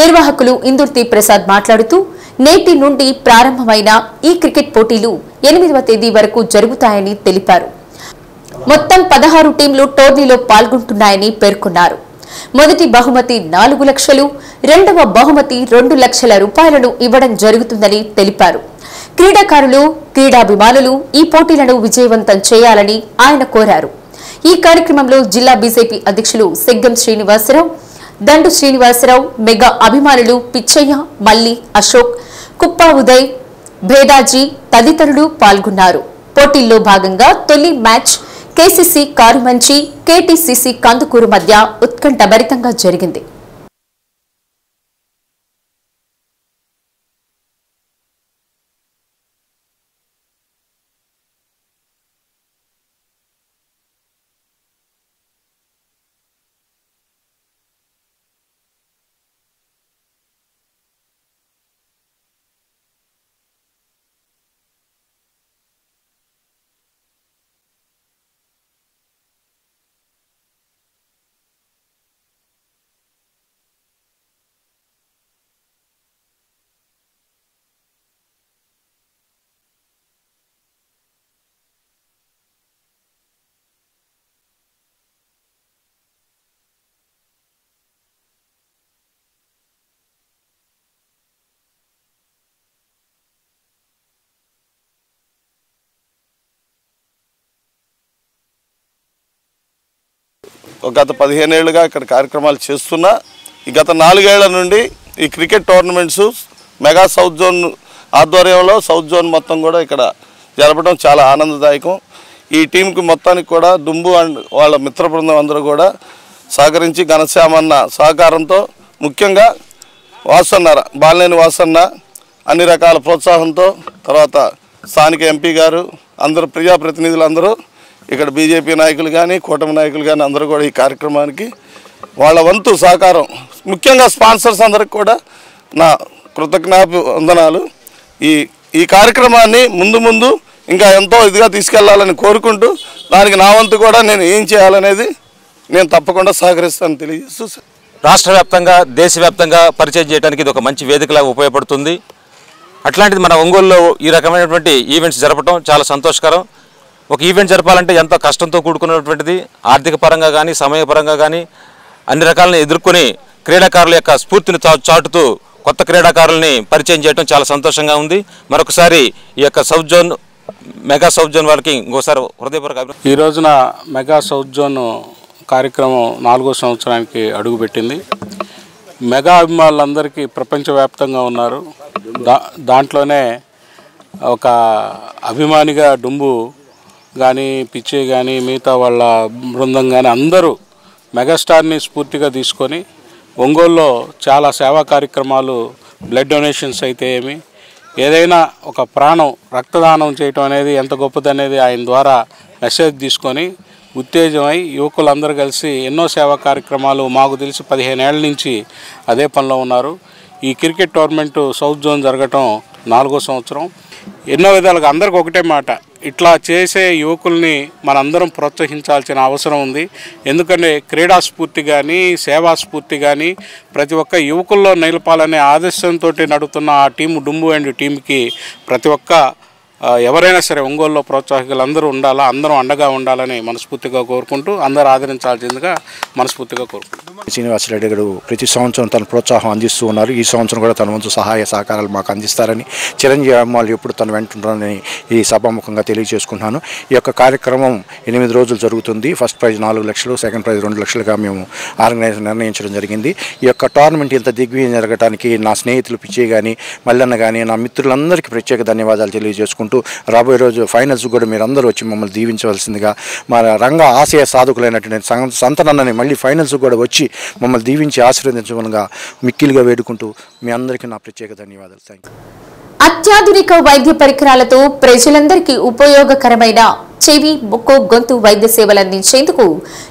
నిర్వాహకులు ఇందుర్తి ప్రసాద్ మాట్లాడుతూ నేటి నుండి ప్రారంభమైన ఈ క్రికెట్ పోటీలు 8వ తేదీ వరకు జరుగుతాయని తెలిపారు. మొత్తం 16 టీంలు టోర్నీలో పాల్గొంటున్నాయని పేర్కొన్నారు. మొదటి బహుమతి 4 లక్షలు, రెండవ బహుమతి 2 లక్షల రూపాయలను ఇవ్వడం జరుగుతుందని తెలిపారు. క్రీడాకారులు, క్రీడాభిమానులు ఈ పోటీలను విజయవంతం చేయాలని ఆయన కోరారు. ఈ కార్యక్రమంలో జిల్లా బీజేపీ అధ్యక్షులు సెగ్గం శ్రీనివాసరావు, దండు శ్రీనివాసరావు, మెగా అభిమానులు పిచ్చయ్య, మల్లి, అశోక్, కుప్పా ఉదయ్, భేదాజీ తదితరులు పాల్గొన్నారు. పోటీల్లో భాగంగా తొలి match KCC Karumanchi, KTCC Kandukur మధ్య ఉత్కంఠభరితంగా జరిగింది. గత 15 ఏళ్ళుగా ఇక్కడ కార్యక్రమాలు చేస్తున్నా ఈ గత 4 ఏళ్ల నుండి ఈ cricket tournaments mega south zone ఆధ్వర్యంలో సౌత్ జోన్ మొత్తం కూడా ఇక్కడ జరపడం చాలా ఆనందదాయకం. ఈ టీంకి మొత్తానికి కూడా దుంబు అండ్ వాళ్ళ మిత్ర బృందం అందరూ కూడా సహకరించి ఘనశ్యామన్న సహకారంతో ముఖ్యంగా బాలినేని వాసన్న అన్ని రకాల ప్రోత్సాహంతో తర్వాత స్థానిక ఎంపీ గారు అందరూ ప్రజాప్రతినిధులు అందరూ ఇక్కడ బీజేపీ నాయకులు కానీ కూటమి నాయకులు కానీ అందరూ కూడా ఈ కార్యక్రమానికి వాళ్ళ వంతు సహకారం ముఖ్యంగా స్పాన్సర్స్ అందరికి కూడా నా కృతజ్ఞాభివందనాలు. ఈ కార్యక్రమాన్ని ముందు ఇంకా ఎంతో ఇదిగా తీసుకెళ్లాలని కోరుకుంటూ దానికి నా వంతు కూడా నేను ఏం చేయాలనేది నేను తప్పకుండా సహకరిస్తాను తెలియజేస్తూ రాష్ట్ర వ్యాప్తంగా దేశవ్యాప్తంగా పరిచయం చేయడానికి ఇది ఒక మంచి వేదికలాగా ఉపయోగపడుతుంది. అట్లాంటిది మన ఒంగోలులో ఈ రకమైనటువంటి ఈవెంట్స్ జరపడం చాలా సంతోషకరం. ఒక ఈవెంట్ జరపాలంటే ఎంతో కష్టంతో కూడుకున్నటువంటిది. ఆర్థిక పరంగా కానీ సమయపరంగా కానీ అన్ని రకాలను ఎదుర్కొని క్రీడాకారుల యొక్క స్ఫూర్తిని చాటుతూ కొత్త క్రీడాకారుల్ని పరిచయం చేయడం చాలా సంతోషంగా ఉంది. మరొకసారి ఈ యొక్క south zone mega south zone వాళ్ళకి ఇంకోసారి హృదయపూర్వక ఈ రోజున మెగా సౌత్ జోన్ కార్యక్రమం 4వ సంవత్సరానికి అడుగుపెట్టింది. మెగా అభిమానులందరికీ ప్రపంచవ్యాప్తంగా ఉన్నారు. దాంట్లోనే ఒక అభిమానిగా డుంబు కానీ పిచ్చే కానీ మిగతా వాళ్ళ బృందం కానీ అందరూ మెగాస్టార్ని స్ఫూర్తిగా తీసుకొని ఒంగోలులో చాలా సేవా కార్యక్రమాలు బ్లడ్ డొనేషన్స్ అయితే ఏదైనా ఒక ప్రాణం రక్తదానం చేయటం అనేది ఎంత గొప్పదనేది ఆయన ద్వారా మెసేజ్ తీసుకొని ఉత్తేజమై యువకులందరూ కలిసి ఎన్నో సేవా కార్యక్రమాలు మాకు తెలిసి 15 ఏళ్ల నుంచి అదే పనిలో ఉన్నారు. ఈ క్రికెట్ టోర్నమెంటు సౌత్ జోన్ జరగటం 4వ సంవత్సరం. ఎన్నో విధాలుగా అందరికి ఒకటే మాట, ఇట్లా చేసే యువకుల్ని మనందరం ప్రోత్సహించాల్సిన అవసరం ఉంది. ఎందుకంటే క్రీడా స్ఫూర్తి కానీ సేవా స్ఫూర్తి కానీ ప్రతి ఒక్క యువకుల్లో నిలపాలనే ఆదర్శంతో నడుపుతున్న ఆ టీము డుంబు అండ్ టీంకి ప్రతి ఒక్క ఎవరైనా సరే ఒంగోలులో ప్రోత్సాహకులు అందరూ ఉండాలా, అందరూ అండగా ఉండాలని మనస్ఫూర్తిగా కోరుకుంటూ అందరూ ఆదరించాల్సిందిగా మనస్ఫూర్తిగా కోరుకుంటున్నాను. శ్రీనివాసరెడ్డి గారు ప్రతి సంవత్సరం తన ప్రోత్సాహం అందిస్తూ ఉన్నారు. ఈ సంవత్సరం కూడా తన వంతు సహాయ సహకారాలు మాకు అందిస్తారని, చిరంజీవి అమ్మాలు ఎప్పుడు తను వెంటుంటారని ఈ సభాముఖంగా తెలియజేసుకుంటున్నాను. ఈ యొక్క కార్యక్రమం 8 రోజులు జరుగుతుంది. ఫస్ట్ ప్రైజ్ 4 లక్షలు, సెకండ్ ప్రైజ్ 2 లక్షలుగా మేము నిర్ణయించడం జరిగింది. ఈ యొక్క టోర్నమెంట్ ఇంత దిగ్విజయం జరగడానికి నా స్నేహితులు పిచ్చే కానీ, మల్లన్న కానీ, నా మిత్రులందరికీ ప్రత్యేక ధన్యవాదాలు తెలియజేసుకుంటూ రాబోయే రోజు ఫైనల్స్ కూడా మీరు అందరూ వచ్చి మమ్మల్ని దీవించవలసిందిగా, మా రంగ ఆశయ సాధకులైనటువంటి సంతనన్నని మళ్ళీ ఫైనల్స్ కూడా వచ్చి మమ్మల్ని దీవించి ఆశీర్వదించమనగా మిక్కిలిగా వేడుకుంటూ మీ అందరికీ నా ప్రత్యేక ధన్యవాదాలు. Thank you. అత్యాధునిక వైద్య పరికరాలతో ప్రజలందరికీ ఉపయోగకరమైన చెవి, ముక్కు, గొంతు వైద్య సేవలు అందించేందుకు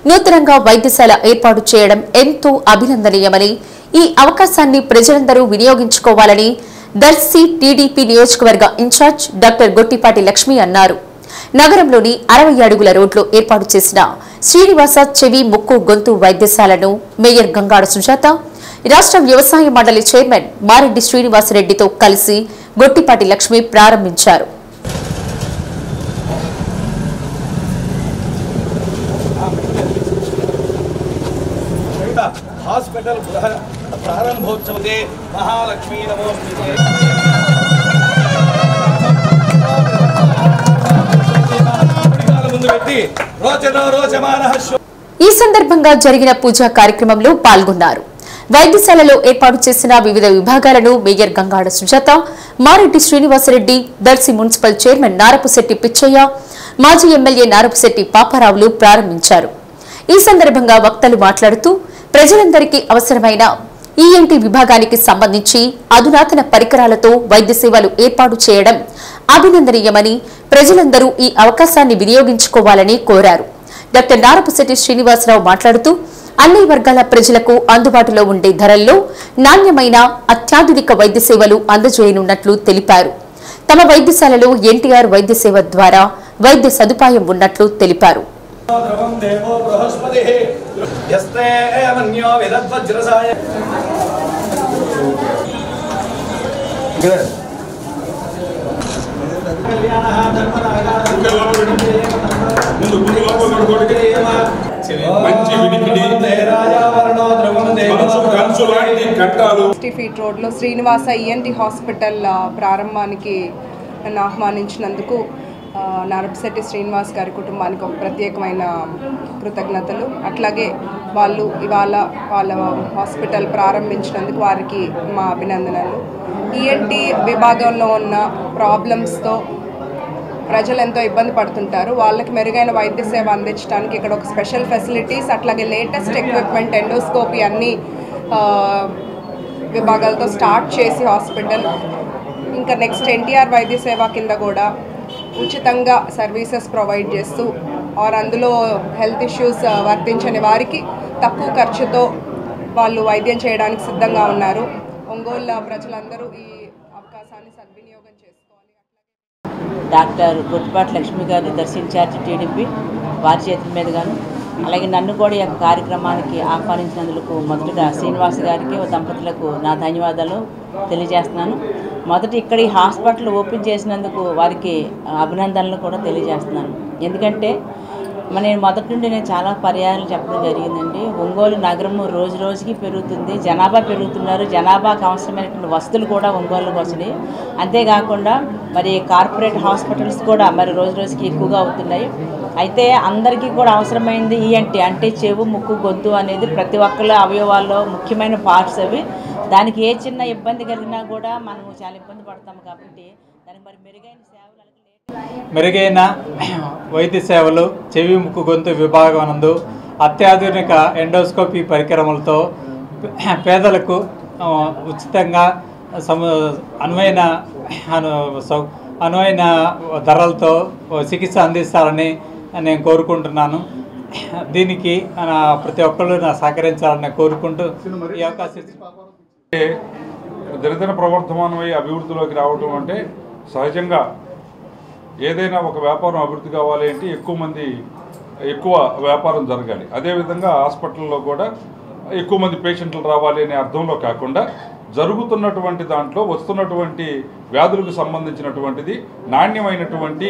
నూతనంగా వైద్యశాల ఏర్పాటు చేయడం ఎంతో అభినందనీయమని, ఈ అవకాశాన్ని ప్రజలందరూ వినియోగించుకోవాలని దర్శి టీడీపీ నియోజకవర్గ ఇన్ఛార్జ్ డాక్టర్ గొట్టిపాటి లక్ష్మి అన్నారు. నగరంలోని 60 అడుగుల రోడ్లో ఏర్పాటు చేసిన శ్రీనివాస చెవి, ముక్కు, గొంతు వైద్యశాలను మేయర్ గంగాడ సుజాత, రాష్ట్ర వ్యవసాయ మండలి చైర్మన్ మారెడ్డి శ్రీనివాసరెడ్డితో కలిసి గొట్టిపాటి లక్ష్మి ప్రారంభించారు. హాస్పిటల్ ప్రారంభోత్సవే మహాలక్ష్మీ నమోస్తుతే. ఈ సందర్భంగా జరిగిన పూజా కార్యక్రమంలో పాల్గొన్నారు. వైద్యశాలలో ఏర్పాటు చేసిన వివిధ విభాగాలను mayor Gangada Sujatha, Mareddy Srinivasareddy, Darsi municipal chairman Narapusetti Pichaiah, మాజీ ఎమ్మెల్యే నారపుశెట్టి పాపారావులు ప్రారంభించారు. ఈ సందర్భంగా వక్తలు మాట్లాడుతూ ప్రజలందరికీ అవసరమైన ఈఎన్టీ విభాగానికి సంబంధించి అధునాతన పరికరాలతో వైద్య సేవలు ఏర్పాటు చేయడం అభినందనీయమని, ప్రజలందరూ ఈ అవకాశాన్ని వినియోగించుకోవాలని కోరారు. డాక్టర్ నారపుశెట్టి శ్రీనివాసరావు మాట్లాడుతూ అన్ని వర్గాల ప్రజలకు అందుబాటులో ఉండే ధరల్లో నాణ్యమైన అత్యాధునిక వైద్య సేవలు అందజేయనున్నట్లు తెలిపారు. తమ వైద్యశాలలో ఎన్టీఆర్ వైద్య సేవ ద్వారా వైద్య సదుపాయం ఉన్నట్లు తెలిపారు. ఫీట్ రోడ్లో శ్రీనివాస ఈఎన్టీ హాస్పిటల్ ప్రారంభానికి నన్ను ఆహ్వానించినందుకు నారపుశెట్టి శ్రీనివాస్ గారి కుటుంబానికి ఒక ప్రత్యేకమైన కృతజ్ఞతలు. అట్లాగే వాళ్ళు ఇవాళ వాళ్ళ హాస్పిటల్ ప్రారంభించినందుకు వారికి మా అభినందనలు. ఈఎన్టీ విభాగంలో ఉన్న ప్రాబ్లమ్స్తో ప్రజలు ఎంతో ఇబ్బంది పడుతుంటారు. వాళ్ళకి మెరుగైన వైద్య సేవ అందించడానికి ఇక్కడ ఒక స్పెషల్ ఫెసిలిటీస్, అట్లాగే లేటెస్ట్ ఎక్విప్మెంట్, ఎండోస్కోపీ అన్ని విభాగాలతో స్టార్ట్ చేసి హాస్పిటల్ ఇంకా నెక్స్ట్ ఎన్టీఆర్ వైద్య సేవ కింద కూడా ఉచితంగా సర్వీసెస్ ప్రొవైడ్ చేస్తూ అందులో హెల్త్ ఇష్యూస్ వర్తించని వారికి తక్కువ ఖర్చుతో వాళ్ళు వైద్యం చేయడానికి సిద్ధంగా ఉన్నారు. ఒంగోలు ప్రజలందరూ ఈ అవకాశాన్ని సద్వినియోగం చేసుకోవాలి. డాక్టర్ గొట్టిపాటి లక్ష్మి గారిని దర్శించారు టీడీపీ వారి చేతుల మీదుగాను, అలాగే నన్ను కూడా ఈ కార్యక్రమానికి ఆహ్వానించినందుకు మొదటగా శ్రీనివాస్ గారికి దంపతులకు నా ధన్యవాదాలు తెలియజేస్తున్నాను. మొదట ఇక్కడ ఈ హాస్పిటల్ ఓపెన్ చేసినందుకు వారికి అభినందనలు కూడా తెలియజేస్తున్నాను. ఎందుకంటే నేను మొదటి నుండి చాలా పర్యాయాలు చెప్పడం జరిగిందండి. ఒంగోలు నగరము రోజు రోజుకి పెరుగుతుంది, జనాభా పెరుగుతున్నారు, జనాభాకు అవసరమైనటువంటి వసతులు కూడా ఒంగోలుకు వచ్చినాయి. అంతేకాకుండా మరి కార్పొరేట్ హాస్పిటల్స్ కూడా మరి రోజు రోజుకి ఎక్కువగా అవుతున్నాయి. అయితే అందరికీ కూడా అవసరమైంది ఈఎన్టీ అంటే చెవు, ముక్కు, గొంతు అనేది ప్రతి ఒక్కళ్ళ అవయవాల్లో ముఖ్యమైన పార్ట్స్ అవి. దానికి ఏ చిన్న ఇబ్బంది కలిగినా కూడా మనం చాలా ఇబ్బంది పడతాము. కాబట్టి దానికి మరి మెరుగైన వైద్య సేవలు చెవి, ముక్కు, గొంతు విభాగం నందు అత్యాధునిక ఎండోస్కోపీ పరికరములతో పేదలకు ఉచితంగా అనువైన ధరలతో చికిత్స అందిస్తారని నేను కోరుకుంటున్నాను. దీనికి ప్రతి ఒక్కళ్ళు సహకరించాలని కోరుకుంటూ ఈ అవకాశం దినదిన ప్రవర్ధమానమై అభివృద్ధిలోకి రావటం అంటే సహజంగా ఏదైనా ఒక వ్యాపారం అభివృద్ధి కావాలి అంటే ఎక్కువ వ్యాపారం జరగాలి. అదేవిధంగా హాస్పిటల్లో కూడా ఎక్కువ మంది పేషెంట్లు రావాలి అనే అర్థంలో కాకుండా జరుగుతున్నటువంటి దాంట్లో వస్తున్నటువంటి వ్యాధులకు సంబంధించినటువంటిది నాణ్యమైనటువంటి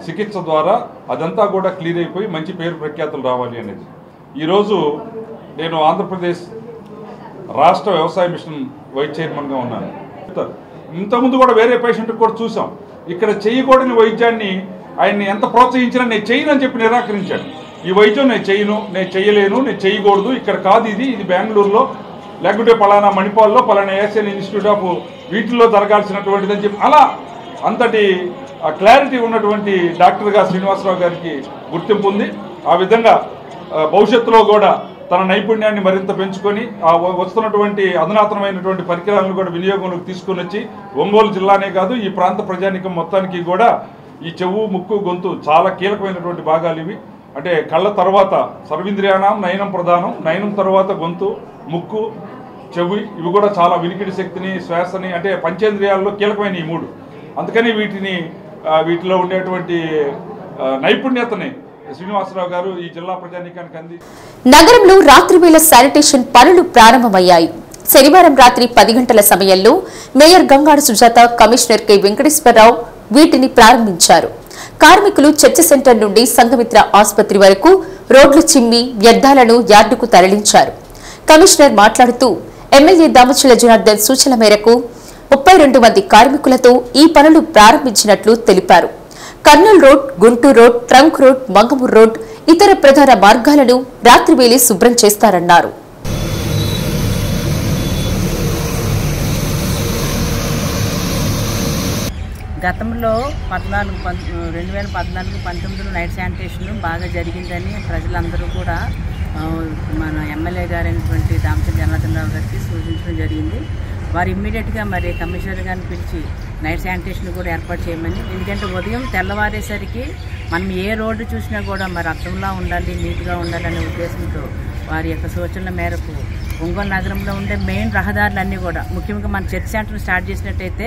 చికిత్స ద్వారా అదంతా కూడా క్లియర్ అయిపోయి మంచి పేరు ప్రఖ్యాతులు రావాలి అనేది. ఈరోజు నేను ఆంధ్రప్రదేశ్ రాష్ట్ర వ్యవసాయ మిషన్ వైస్ చైర్మన్గా ఉన్నాను. ఇంతకుముందు కూడా వేరే పేషెంట్కి కూడా చూసాం. ఇక్కడ చేయకూడని వైద్యాన్ని ఆయన్ని ఎంత ప్రోత్సహించినా నేను చేయనని చెప్పి నిరాకరించాడు. ఈ వైద్యం నేను చేయలేను, నేను చేయకూడదు, ఇక్కడ కాదు, ఇది బెంగళూరులో లేకుంటే పలానా మణిపాల్లో పలానా ఏషియన్ ఇన్స్టిట్యూట్ ఆఫ్ వీటిల్లో జరగాల్సినటువంటిది అని చెప్పి అలా అంతటి క్లారిటీ ఉన్నటువంటి డాక్టర్గా శ్రీనివాసరావు గారికి గుర్తింపు ఉంది. ఆ విధంగా భవిష్యత్తులో కూడా తన నైపుణ్యాన్ని మరింత పెంచుకొని వస్తున్నటువంటి అధునాతనమైనటువంటి పరికరాలను కూడా వినియోగంలోకి తీసుకొని వచ్చి ఒంగోలు జిల్లానే కాదు ఈ ప్రాంత ప్రజానికం మొత్తానికి కూడా ఈ చెవు, ముక్కు, గొంతు చాలా కీలకమైనటువంటి భాగాలు ఇవి. అంటే కళ్ళ తర్వాత సర్వేంద్రియాణం నయనం ప్రధానం, నయనం తర్వాత గొంతు, ముక్కు, చెవి ఇవి కూడా చాలా వినికిడి శక్తిని, శ్వాసని అంటే పంచేంద్రియాల్లో కీలకమైన ఈ మూడు. అందుకని వీటిలో ఉండేటువంటి నైపుణ్యతని శ్రీనివాసరావు గారు ఈ జిల్లా ప్రజానీకానికి అంది. నగరంలో రాత్రివేళ శానిటేషన్ పనులు ప్రారంభమయ్యాయి. శనివారం రాత్రి 10 గంటల సమయంలో mayor Gangadu Sujatha, commissioner K Venkateswararao వీటిని ప్రారంభించారు. కార్మికులు చర్చ్ సెంటర్ నుండి సంఘమిత్ర ఆసుపత్రి వరకు రోడ్లు చిమ్మి వ్యర్థాలను యార్డుకు తరలించారు. కమిషనర్ మాట్లాడుతూ ఎమ్మెల్యే దామచల జనార్దన్ సూచనల మేరకు 32 మంది కార్మికులతో ఈ పనులు ప్రారంభించినట్లు తెలిపారు. Kurnool road, Guntur road, trunk road, Mangamuru road, ఇతర ప్రధాన మార్గాలను రాత్రివేళ శుభ్రం చేస్తారన్నారు. గతంలో 2014-19 నైట్ శానిటేషన్ బాగా జరిగిందని ప్రజలందరూ కూడా మన ఎమ్మెల్యే గారైనటువంటి దామచల జనార్దన్ రావు గారికి సూచించడం జరిగింది. వారు ఇమ్మీడియట్గా మరి కమిషనర్ గారిని పిలిచి నైట్ శానిటేషన్ కూడా ఏర్పాటు చేయమని. ఎందుకంటే ఉదయం తెల్లవారేసరికి మనం ఏ రోడ్డు చూసినా కూడా మరి అర్థంలా ఉండాలి, నీట్గా ఉండాలనే ఉద్దేశంతో వారి యొక్క సూచనల మేరకు ఒంగోలు నగరంలో ఉండే మెయిన్ రహదారులన్నీ కూడా ముఖ్యంగా మన చర్చ్ సెంటర్ స్టార్ట్ చేసినట్టయితే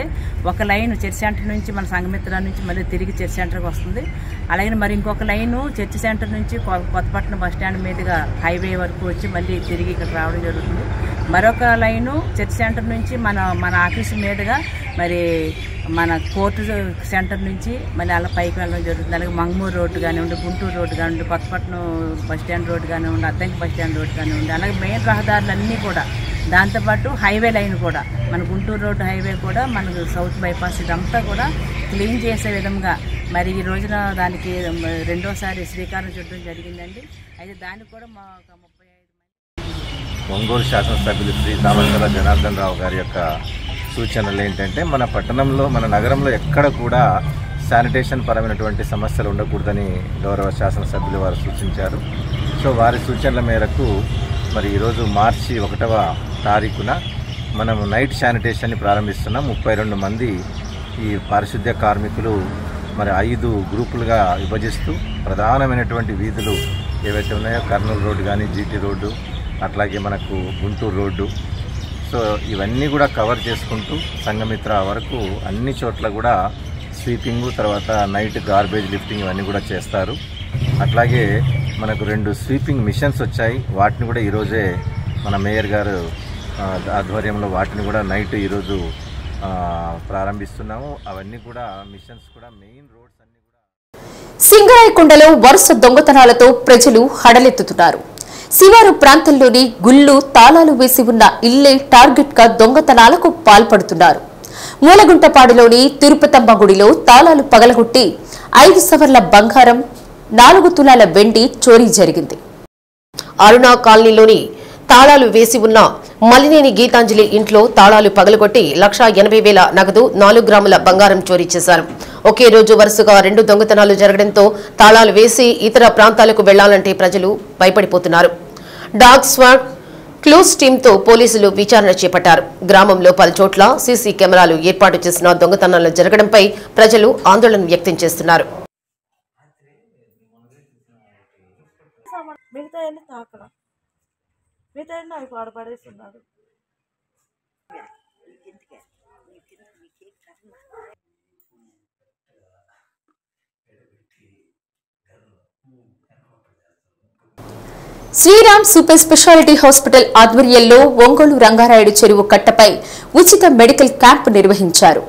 ఒక లైన్ చర్చ్ సెంటర్ నుంచి మన సంఘమిత్ర నుంచి మళ్ళీ తిరిగి చర్చ్ సెంటర్కి వస్తుంది. అలాగే మరి ఇంకొక లైను చర్చ్ సెంటర్ నుంచి కొత్తపట్నం బస్టాండ్ మీదుగా హైవే వరకు వచ్చి మళ్ళీ తిరిగి ఇక్కడ రావడం జరుగుతుంది. మరొక లైను చర్చ్ సెంటర్ నుంచి మన ఆఫీసు మీదుగా మరి మన కోర్టు సెంటర్ నుంచి మళ్ళీ అలా పైకి వెళ్ళడం జరుగుతుంది. అలాగే మంగమూరు రోడ్డు కానివ్వండి, గుంటూరు రోడ్డు కానివ్వండి, కొత్తపట్నం బస్టాండ్ రోడ్డు కానివ్వండి, అద్దంకి బస్టాండ్ రోడ్డు కానివ్వండి, అలాగే మెయిన్ రహదారులన్నీ కూడా. దాంతోపాటు హైవే లైన్ కూడా మన గుంటూరు రోడ్డు హైవే కూడా మనకు సౌత్ బైపాస్ ఇదంతా కూడా క్లీన్ చేసే విధంగా మరి ఈ రోజున దానికి రెండోసారి శ్రీకారం చుట్టడం జరిగిందండి. అయితే దానికి కూడా మా 35 ఒంగోలు శాసనసభ్యులు శ్రీ దామచల జనార్దన్ రావు గారి యొక్క సూచనలు ఏంటంటే మన పట్టణంలో, మన నగరంలో ఎక్కడ కూడా శానిటేషన్ పరమైనటువంటి సమస్యలు ఉండకూడదని గౌరవ శాసనసభ్యులు వారు సూచించారు. సో వారి సూచనల మేరకు మరి ఈరోజు మార్చి 1వ తారీఖున మనం నైట్ శానిటేషన్ని ప్రారంభిస్తున్నాం. 32 మంది ఈ పారిశుద్ధ్య కార్మికులు మరి 5 గ్రూపులుగా విభజిస్తూ ప్రధానమైనటువంటి వీధులు ఏవైతే ఉన్నాయో కర్నూలు రోడ్డు కానీ, జీటీ రోడ్డు, అట్లాగే మనకు గుంటూరు రోడ్డు, సో ఇవన్నీ కూడా కవర్ చేసుకుంటూ సంఘమిత్ర వరకు అన్ని చోట్ల కూడా స్వీపింగు, తర్వాత నైట్ గార్బేజ్ లిఫ్టింగ్ ఇవన్నీ కూడా చేస్తారు. అట్లాగే మనకు 2 స్వీపింగ్ మిషన్స్ వచ్చాయి. వాటిని కూడా ఈరోజే మన మేయర్ గారు ఆధ్వర్యంలో వాటిని కూడా నైట్ ఈరోజు ప్రారంభిస్తున్నాము. అవన్నీ కూడా మిషన్స్ కూడా మెయిన్ రోడ్స్ అన్ని కూడా. సింగరాయకొండలో వరుస దొంగతనాలతో ప్రజలు హడలెత్తుతున్నారు. శివారు ప్రాంతంలోని గుళ్ళు, తాళాలు వేసి ఉన్న ఇల్లే టార్గెట్ గా దొంగతనాలకు పాల్పడుతున్నారు. మూలగుంటపాడులోని తిరుపతమ్మ గుడిలో తాళాలు పగలగొట్టి 5 సవర్ల బంగారం, 4 తులాల వెండి చోరీ జరిగింది. అరుణా కాలనీలోని తాళాలు వేసి ఉన్న మలినేని గీతాంజలి ఇంట్లో తాళాలు పగలగొట్టి 1,80,000 నగదు, 4 గ్రాముల బంగారం చోరీ చేశారు. ఒకే రోజు వరుసగా 2 దొంగతనాలు జరగడంతో తాళాలు వేసి ఇతర ప్రాంతాలకు వెళ్లాలంటే ప్రజలు భయపడిపోతున్నారు. డాగ్ స్క్వాడ్, క్లూస్ టీంతో పోలీసులు విచారణ చేపట్టారు. గ్రామంలో పలుచోట్ల సీసీ కెమెరాలు ఏర్పాటు చేసిన దొంగతనాలు జరగడంపై ప్రజలు ఆందోళన వ్యక్తం చేస్తున్నారు. అవి పాడపడేస్తున్నాడు. శ్రీరామ్ సూపర్ స్పెషాలిటీ హాస్పిటల్ ఆధ్వర్యంలో ఒంగోలు రంగారాయుడు చెరువు కట్టపై ఉచిత మెడికల్ క్యాంపు నిర్వహించారు.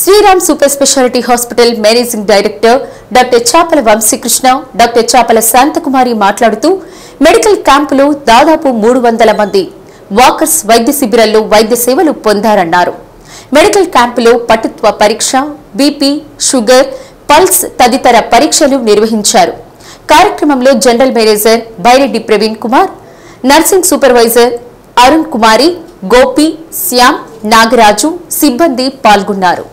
Sriram super speciality hospital managing director doctor Chapala Vamsikrishna, doctor చాపల శాంతకుమారి మాట్లాడుతూ మెడికల్ క్యాంపులో దాదాపు 300 మంది వాకర్స్ వైద్య శిబిరాల్లో వైద్య సేవలు పొందారన్నారు. మెడికల్ క్యాంపులో పటుత్వ పరీక్ష, బీపీ, షుగర్, పల్స్ తదితర పరీక్షలు నిర్వహించారు. కార్యక్రమంలో general manager Byreddy Praveen Kumar, nursing supervisor Arun Kumari, Gopi, Shyam, Nagaraju సిబ్బంది పాల్గొన్నారు.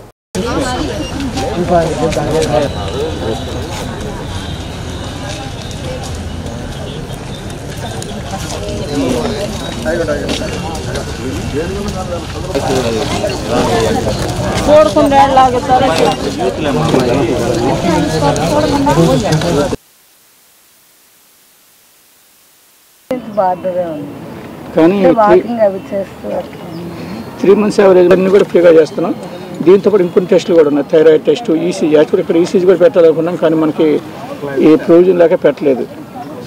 కానీ 3 months యావరేజ్ అన్ని కూడా ఫ్రీగా చేస్తున్నాం. దీంతో పాటు ఇంకొన్ని టెస్టులు కూడా ఉన్నాయి. Thyroid test, ECG. యాక్చువల్ ఇక్కడ ఈసీజీ కూడా పెట్టాలనుకున్నాం, కానీ మనకి ఈ ప్రొవిజన్ లాగా పెట్టలేదు.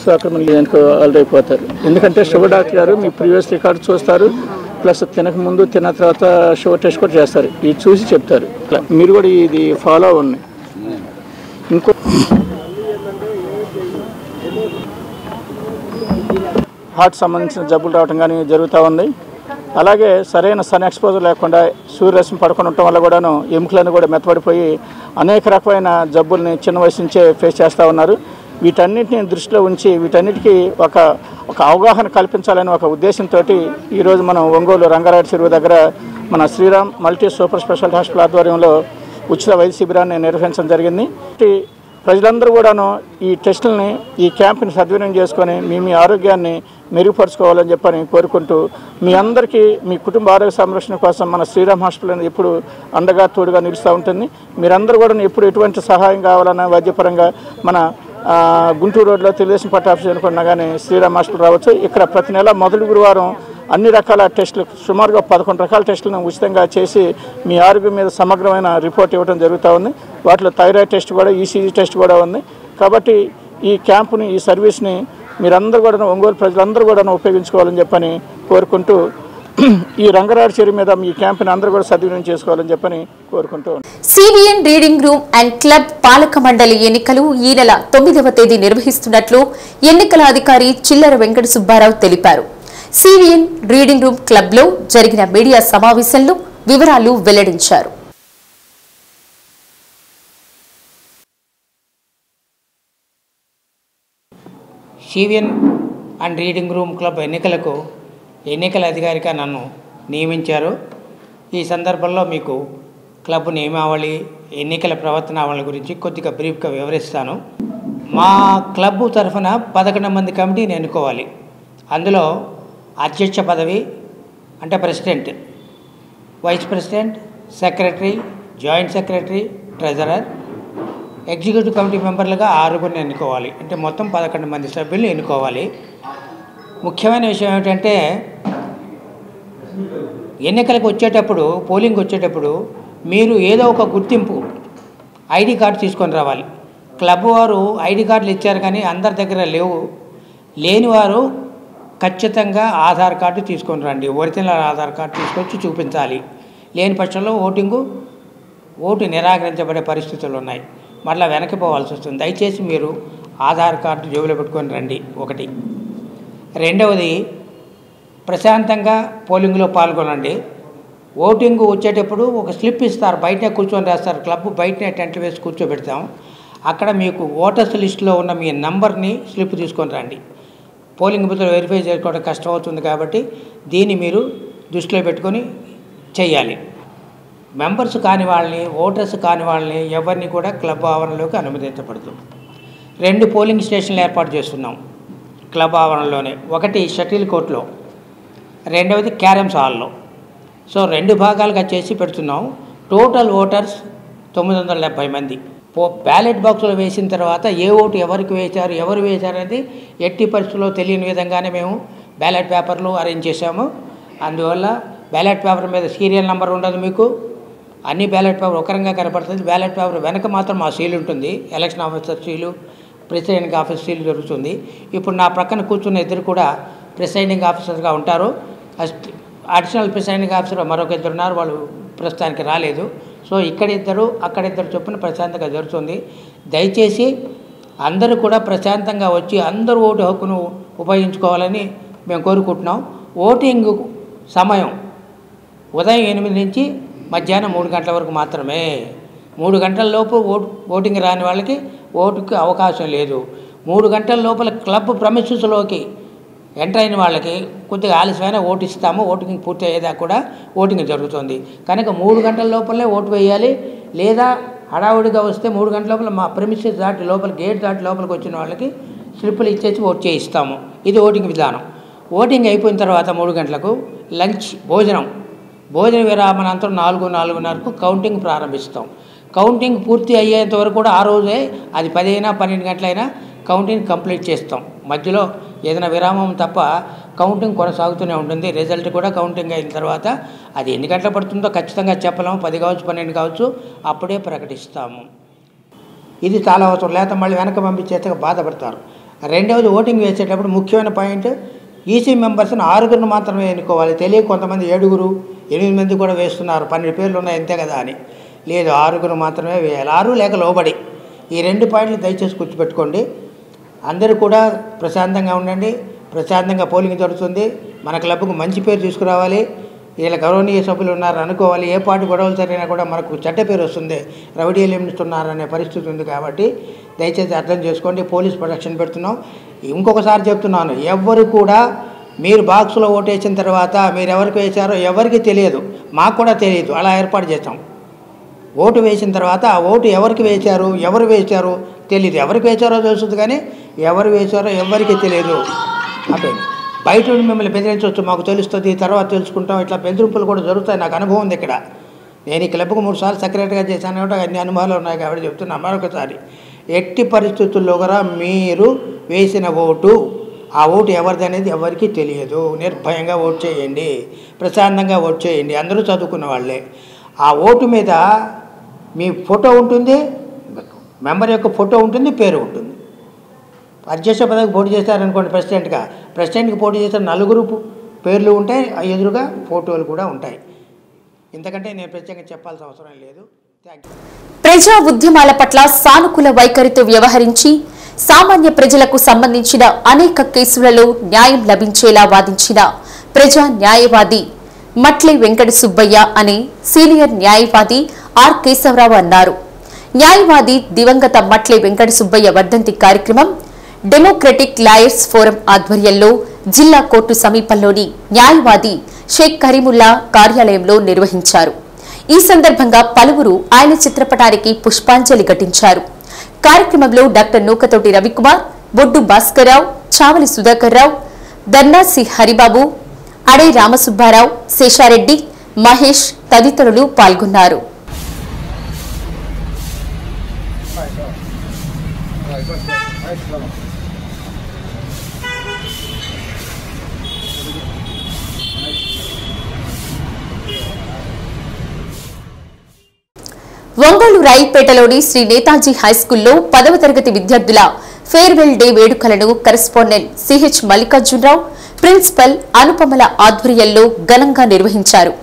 సో అక్కడ మనకి దానికి ఆల్రెడీ అయిపోతారు. ఎందుకంటే షుగర్ డాక్టర్ గారు మీ ప్రీవియస్ రికార్డు చూస్తారు, ప్లస్ తినక ముందు తిన్న తర్వాత షుగర్ టెస్ట్ కూడా చేస్తారు. ఇది చూసి చెప్తారు. మీరు కూడా ఇది ఫాలో అవ్వండి. ఇంకో హార్ట్ సంబంధించిన జబ్బులు రావడం కానీ జరుగుతూ ఉంది. అలాగే సరైన సన్ ఎక్స్పోజర్ లేకుండా సూర్యరశ్మి పడుకొని ఉండటం వల్ల కూడాను ఎముకలను కూడా మెత్తబడిపోయి అనేక రకమైన జబ్బుల్ని చిన్న వయసు నుంచే ఫేస్ చేస్తూ ఉన్నారు. వీటన్నిటిని దృష్టిలో ఉంచి వీటన్నిటికీ ఒక అవగాహన కల్పించాలని ఒక ఉద్దేశంతో ఈరోజు మనం ఒంగోలు రంగారాయుడు చెరువు దగ్గర మన Sriram multi super speciality hospital ఆధ్వర్యంలో ఉచిత వైద్య శిబిరాన్ని నిర్వహించడం జరిగింది. ప్రజలందరూ కూడాను ఈ టెస్టులని, ఈ క్యాంప్ని సద్వినియోగం చేసుకొని మీ ఆరోగ్యాన్ని మెరుగుపరుచుకోవాలని చెప్పని కోరుకుంటూ, మీ అందరికీ మీ కుటుంబ ఆరోగ్య సంరక్షణ కోసం మన శ్రీరామ్ హాస్పిటల్ ఎప్పుడు అండగా తోడుగా నిలుస్తూ ఉంటుంది. మీరందరూ కూడా ఎప్పుడు ఎటువంటి సహాయం కావాలన్నా వైద్యపరంగా మన గుంటూరు రోడ్లో తెలుగుదేశం పార్టీ ఆఫీస్ అనుకున్నా కానీ శ్రీరామ్ హాస్పిటల్ రావచ్చు. ఇక్కడ ప్రతి నెల మొదటి గురువారం అన్ని రకాల టెస్టులు, సుమారుగా 11 రకాల టెస్టులను ఉచితంగా చేసి మీ ఆరోగ్యం మీద సమగ్రమైన రిపోర్ట్ ఇవ్వడం జరుగుతూ ఉంది. వాటిలో థైరాయిడ్ టెస్ట్ కూడా, ఈసీజీ టెస్ట్ కూడా ఉంది. కాబట్టి ఈ క్యాంపుని, ఈ సర్వీస్ని మీరందరూ కూడా, ఒంగోలు ప్రజలందరూ కూడా ఉపయోగించుకోవాలని చెప్పని కోరుకుంటూ, ఈ రంగారాయుడు చెరువు మీద ఈ క్యాంపుని అందరూ కూడా సద్వినియోగం చేసుకోవాలని చెప్పని కోరుకుంటూ CVN reading room and club పాలక మండలి ఎన్నికలు ఈ నెల 9వ తేదీ నిర్వహిస్తున్నట్లు ఎన్నికల అధికారి చిల్లర వెంకట సుబ్బారావు తెలిపారు. సివిఎన్ రీడింగ్ రూమ్ క్లబ్ లో జరిగిన మీడియా సమావేశంలో వివరాలు వెల్లడించారు. CVN and reading room club ఎన్నికలకు ఎన్నికల అధికారిగా నన్ను నియమించారు. ఈ సందర్భంలో మీకు క్లబ్ నియమావళి, ఎన్నికల ప్రవర్తనావళి గురించి కొద్దిగా బ్రీఫ్గా వివరిస్తాను. మా క్లబ్ తరఫున 11 మంది కమిటీని ఎన్నుకోవాలి. అందులో అధ్యక్ష పదవి అంటే president, vice president, secretary, joint secretary, treasurer, executive committee మెంబర్లుగా 6 ఎన్నుకోవాలి. అంటే మొత్తం 11 మంది సభ్యులు ఎన్నుకోవాలి. ముఖ్యమైన విషయం ఏమిటంటే, ఎన్నికలకు వచ్చేటప్పుడు, పోలింగ్ వచ్చేటప్పుడు మీరు ఏదో ఒక గుర్తింపు ఐడి కార్డు తీసుకొని రావాలి. క్లబ్ వారు ఐడి కార్డులు ఇచ్చారు కానీ అందరి దగ్గర లేవు. లేని వారు ఖచ్చితంగా ఆధార్ కార్డు తీసుకొని రండి. ఒరిజినల్ ఆధార్ కార్డు తీసుకొచ్చి చూపించాలి. లేని పక్షంలో ఓటు నిరాకరించబడే పరిస్థితులు ఉన్నాయి. మళ్ళీ వెనక్కిపోవాల్సి వస్తుంది. దయచేసి మీరు ఆధార్ కార్డు జేబులో పెట్టుకొని రండి. ఒకటి. రెండవది, ప్రశాంతంగా పోలింగ్లో పాల్గొనండి. ఓటింగ్ వచ్చేటప్పుడు ఒక స్లిప్ ఇస్తారు, బయటనే కూర్చొని రాస్తారు. క్లబ్ బయటనే టెంట్ వేసి కూర్చోబెడతాం. అక్కడ మీకు ఓటర్స్ లిస్టులో ఉన్న మీ నంబర్ని స్లిప్ తీసుకొని రండి. పోలింగ్ బూత్లో వెరిఫై చేసుకోవడం కష్టం అవుతుంది కాబట్టి దీన్ని మీరు దృష్టిలో పెట్టుకొని చేయాలి. మెంబర్స్ కాని వాళ్ళని, ఓటర్స్ కాని వాళ్ళని ఎవరిని కూడా క్లబ్ ఆవరణలోకి అనుమతించబడదు. 2 పోలింగ్ స్టేషన్లు ఏర్పాటు చేస్తున్నాం క్లబ్ ఆవరణలోనే. ఒకటి షటిల్ కోర్టులో, రెండవది క్యారమ్స్ హాల్లో. సో 2 భాగాలుగా చేసి పెడుతున్నాం. టోటల్ ఓటర్స్ 970 మంది. బ్యాలెట్ బాక్స్లో వేసిన తర్వాత ఏ ఓటు ఎవరికి వేశారు, ఎవరు వేశారు అనేది ఎట్టి పరిస్థితుల్లో తెలియని విధంగానే మేము బ్యాలెట్ పేపర్లు అరేంజ్ చేశాము. అందువల్ల బ్యాలెట్ పేపర్ మీద సీరియల్ నెంబర్ ఉండదు. మీకు అన్ని బ్యాలెట్ పేపర్ ఒక రకంగా కనపడుతుంది. బ్యాలెట్ పేపర్ వెనక మాత్రం మా సీల్ ఉంటుంది, election officer seal. Presiding officer seal జరుగుతుంది. ఇప్పుడు నా ప్రక్కన కూర్చున్న ఇద్దరు కూడా ప్రిసైడింగ్ ఆఫీసర్గా ఉంటారు. అడిషనల్ ప్రిసైడింగ్ ఆఫీసర్ మరొక ఇద్దరు ఉన్నారు, వాళ్ళు ప్రస్తుతానికి రాలేదు. సో ఇక్కడ ఇద్దరు అక్కడ ఇద్దరు చొప్పున ప్రశాంతంగా జరుగుతుంది. దయచేసి అందరూ కూడా ప్రశాంతంగా వచ్చి అందరూ ఓటు హక్కును ఉపయోగించుకోవాలని మేము కోరుకుంటున్నాం. ఓటింగ్ సమయం ఉదయం 8 నుంచి మధ్యాహ్నం 3 గంటల వరకు మాత్రమే. 3 గంటల లోపు ఓటింగ్ రాని వాళ్ళకి ఓటుకి అవకాశం లేదు. 3 గంటల లోపల క్లబ్ ప్రమిసెస్లోకి ఎంటర్ అయిన వాళ్ళకి కొద్దిగా ఆలస్యమైన ఓటు ఇస్తాము. ఓటింగ్ పూర్తి అయ్యేదాకా కూడా ఓటింగ్ జరుగుతుంది. కనుక 3 గంటల లోపలనే ఓటు వేయాలి. లేదా హడావుడిగా వస్తే 3 గంటల లోపల మా ప్రెమిసెస్ దాటి లోపల గేట్ దాటి లోపలికి వచ్చిన వాళ్ళకి స్లిప్పులు ఇచ్చేసి ఓటు చేయిస్తాము. ఇది ఓటింగ్ విధానం. ఓటింగ్ అయిపోయిన తర్వాత 3 గంటలకు లంచ్ భోజన విరామనంతరం 4:30కు కౌంటింగ్ ప్రారంభిస్తాం. కౌంటింగ్ పూర్తి అయ్యేంత వరకు కూడా ఆ రోజే అది 10 అయినా 12 గంటలైనా కౌంటింగ్ కంప్లీట్ చేస్తాం. మధ్యలో ఏదైనా విరామం తప్ప కౌంటింగ్ కొనసాగుతూనే ఉంటుంది. రిజల్ట్ కూడా కౌంటింగ్ అయిన తర్వాత అది ఎన్ని గంటలు పడుతుందో ఖచ్చితంగా చెప్పలేము. 10 కావచ్చు 12 కావచ్చు, అప్పుడే ప్రకటిస్తాము. ఇది చాలా అవసరం, లేకపోతే మళ్ళీ వెనక పంపించేస్తే బాధపడతారు. రెండవది, ఓటింగ్ వేసేటప్పుడు ముఖ్యమైన పాయింట్, ఈసీ మెంబర్స్ని 6 మాత్రమే ఎన్నుకోవాలి. తెలియ కొంతమంది 7, 8 మంది కూడా వేస్తున్నారు, 12 పేర్లు ఉన్నాయి అంతే కదా అని. లేదు, 6 మాత్రమే వేయాలి. 6 లేక లోబడి. ఈ 2 పాయింట్లు దయచేసి గుర్తుపెట్టుకోండి. అందరూ కూడా ప్రశాంతంగా ఉండండి. ప్రశాంతంగా పోలింగ్ జరుగుతుంది. మన క్లబ్కు మంచి పేరు తీసుకురావాలి. వీళ్ళ గౌరవనీయ సభ్యులు ఉన్నారు అనుకోవాలి. ఏ పార్టీ గొడవలు జరిగినా కూడా మనకు చెడ్డ పేరు వస్తుంది, రౌడీ ఎలిమెంట్స్ ఉన్నారనే పరిస్థితి ఉంది. కాబట్టి దయచేసి అర్థం చేసుకోండి. పోలీస్ ప్రొటెక్షన్ పెడుతున్నాం. ఇంకొకసారి చెప్తున్నాను, ఎవ్వరు కూడా మీరు బాక్స్లో ఓటేసిన తర్వాత మీరు ఎవరికి వేశారో ఎవరికి తెలియదు, మాకు కూడా తెలియదు. అలా ఏర్పాటు చేస్తాం. ఓటు వేసిన తర్వాత ఆ ఓటు ఎవరికి వేశారు, ఎవరు వేశారు తెలియదు. ఎవరికి వేశారో తెలుస్తుంది కానీ ఎవరు వేశారో ఎవరికి తెలియదు. అంటే బయట నుండి మిమ్మల్ని బెదిరించవచ్చు, మాకు తెలుస్తుంది, తర్వాత తెలుసుకుంటాం. ఇట్లా బెదిరింపులు కూడా జరుగుతాయి. నాకు అనుభవం ఉంది ఇక్కడ. నేను ఈ క్లబ్కు 3 సార్లు సెక్రటరీగా చేశాను కాబట్టి అన్ని అనుభవాలు ఉన్నాయి కాబట్టి చెప్తున్నా. మరొకసారి, ఎట్టి పరిస్థితుల్లో కూడా మీరు వేసిన ఓటు, ఆ ఓటు ఎవరిది అనేది ఎవరికి తెలియదు. నిర్భయంగా ఓటు చేయండి, ప్రశాంతంగా ఓటు చేయండి. అందరూ చదువుకున్న వాళ్ళే. ఆ ఓటు మీద మీ ఫోటో ఉంటుంది, మెంబర్ యొక్క ఫోటో ఉంటుంది, పేరు ఉంటుంది. అధ్యక్ష పదవికి పోటీ చేశారనుకోండి, ప్రెసిడెంట్కి పోటీ చేసిన 4 పేర్లు ఉంటాయి, ఎదురుగా ఫోటోలు కూడా ఉంటాయి. ఇంతకంటే నేను ప్రత్యేకంగా చెప్పాల్సిన అవసరం లేదు. ప్రజా ఉద్యమాల పట్ల సానుకూల వైఖరితో వ్యవహరించి సామాన్య ప్రజలకు సంబంధించిన అనేక కేసులలో న్యాయం లభించేలా వాదించిన ప్రజా న్యాయవాది మట్లే వెంకట సుబ్బయ్య అనే సీనియర్ న్యాయవాది ఆర్ కేశవరావు అన్నారు. న్యాయవాది దివంగత మట్లే వెంకట సుబ్బయ్య వర్ధంతి కార్యక్రమం డెమోక్రటిక్ లాయర్స్ ఫోరం ఆధ్వర్యంలో జిల్లా కోర్టు సమీపంలోని న్యాయవాది షేక్ కరీముల్లా కార్యాలయంలో నిర్వహించారు. ఈ సందర్భంగా పలువురు ఆయన చిత్రపటానికి పుష్పాంజలి ఘటించారు. కార్యక్రమంలో డాక్టర్ నూకతోటి రవికుమార్, బొడ్డు భాస్కర్రావు, చావలి సుధాకర్రావు, దర్నాసి హరిబాబు, అడే రామసుబ్బారావు, శేషారెడ్డి, మహేష్ తదితరులు పాల్గొన్నారు. ఒంగోలు రాయిపేటలోని శ్రీ నేతాజీ హైస్కూల్లో 10వ తరగతి విద్యార్థుల ఫేర్వెల్ డే వేడుకలను కరెస్పాండెంట్ సిహెచ్ మల్లికార్జునరావు, ప్రిన్సిపల్ అనుపమల ఆధ్వర్యంలో ఘనంగా నిర్వహించారు.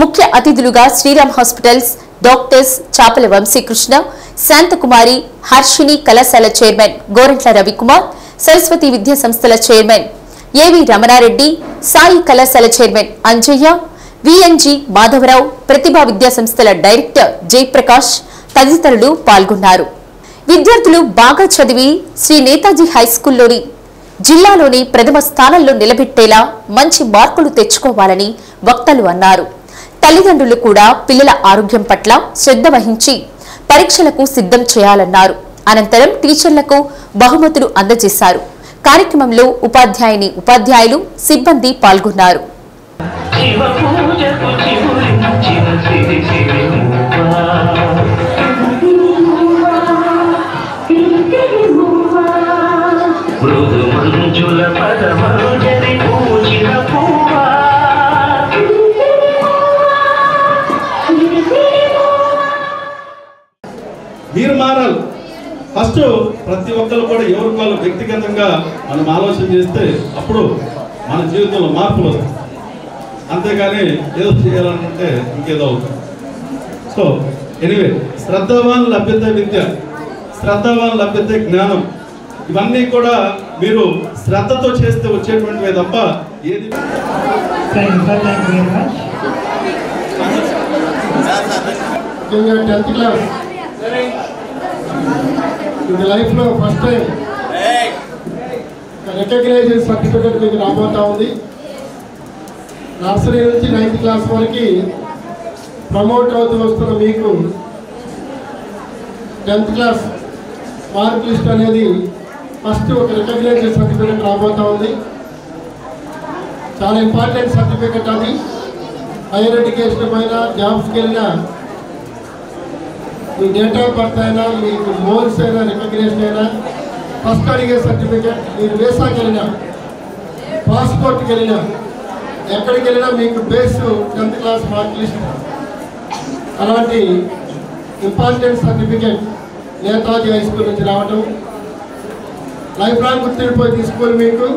ముఖ్య అతిథులుగా శ్రీరామ్ హాస్పిటల్స్ డాక్టర్స్ చాపల వంశీకృష్ణ, శాంతకుమారి, హర్షిని కళాశాల చైర్మన్ గోరంట్ల రవికుమార్, సరస్వతి విద్యా సంస్థల చైర్మన్ ఏవి రమణారెడ్డి, సాయి కళాశాల చైర్మన్ అంజయ్య, విఎన్జి మాధవరావు, ప్రతిభా విద్యా సంస్థల డైరెక్టర్ జయప్రకాష్ తదితరులు పాల్గొన్నారు. విద్యార్థులు బాగా చదివి శ్రీ నేతాజీ హైస్కూల్లోని జిల్లాలోని ప్రథమ స్థానంలో నిలబెట్టేలా మంచి మార్కులు తెచ్చుకోవాలని వక్తలు అన్నారు. తల్లిదండ్రులు కూడా పిల్లల ఆరోగ్యం పట్ల శ్రద్ధ వహించి పరీక్షలకు సిద్ధం చేయాలన్నారు. అనంతరం టీచర్లకు బహుమతులు అందజేశారు. కార్యక్రమంలో ఉపాధ్యాయులు, సిబ్బంది పాల్గొన్నారు. శివ పూజకు చిగురించిన సిరి సిరి మృదు మంజుల పదమంజరి పూజిన పూవా మీరు మారాలి. ఫస్ట్ ప్రతి ఒక్కరు కూడా ఎవరికి వాళ్ళు వ్యక్తిగతంగా మనం ఆలోచన చేస్తే అప్పుడు మన జీవితంలో మార్పులు వస్తాయి. అంతేగాని ఏదో చేయాలనుకుంటే ఇంకేదో అవుతుంది. సో ఎనీవే, శ్రద్ధవాన్ లభ్యతే విద్య, శ్రద్ధవాన్ లభ్యతే జ్ఞానం. ఇవన్నీ కూడా మీరు శ్రద్ధతో చేస్తే వచ్చేటువంటివే తప్ప ఏది. టెన్త్ క్లాస్ ఇది లైఫ్లో ఫస్ట్ టైం రికగ్నైజేషన్ సర్టిఫికేట్ మీకు రాబోతా ఉంది. నర్సరీ నుంచి 9th క్లాస్ వరకు ప్రమోట్ అవుతూ వస్తున్న మీకు 10th క్లాస్ మార్క్ లిస్ట్ అనేది ఫస్ట్ ఒక రికగ్నైజేషన్ సర్టిఫికేట్ రాబోతా ఉంది. చాలా ఇంపార్టెంట్ సర్టిఫికేట్ అది. హైయర్ ఎడ్యుకేషన్ పైన జాబ్స్కి వెళ్ళినా మీ డేట్ ఆఫ్ బర్త్ అయినా మీకు మోల్స్ అయినా రికగ్నేషన్ అయినా ఫస్ట్ అడిగే సర్టిఫికేట్. మీరు వీసాకి వెళ్ళినా పాస్పోర్ట్కి వెళ్ళినా ఎక్కడికి వెళ్ళినా మీకు base 10th class mark list. అలాంటి important certificate Netaji high school నుంచి రావటం లైఫ్ లాంగ్ గుర్తుండిపోయి ఈ స్కూల్ మీకు.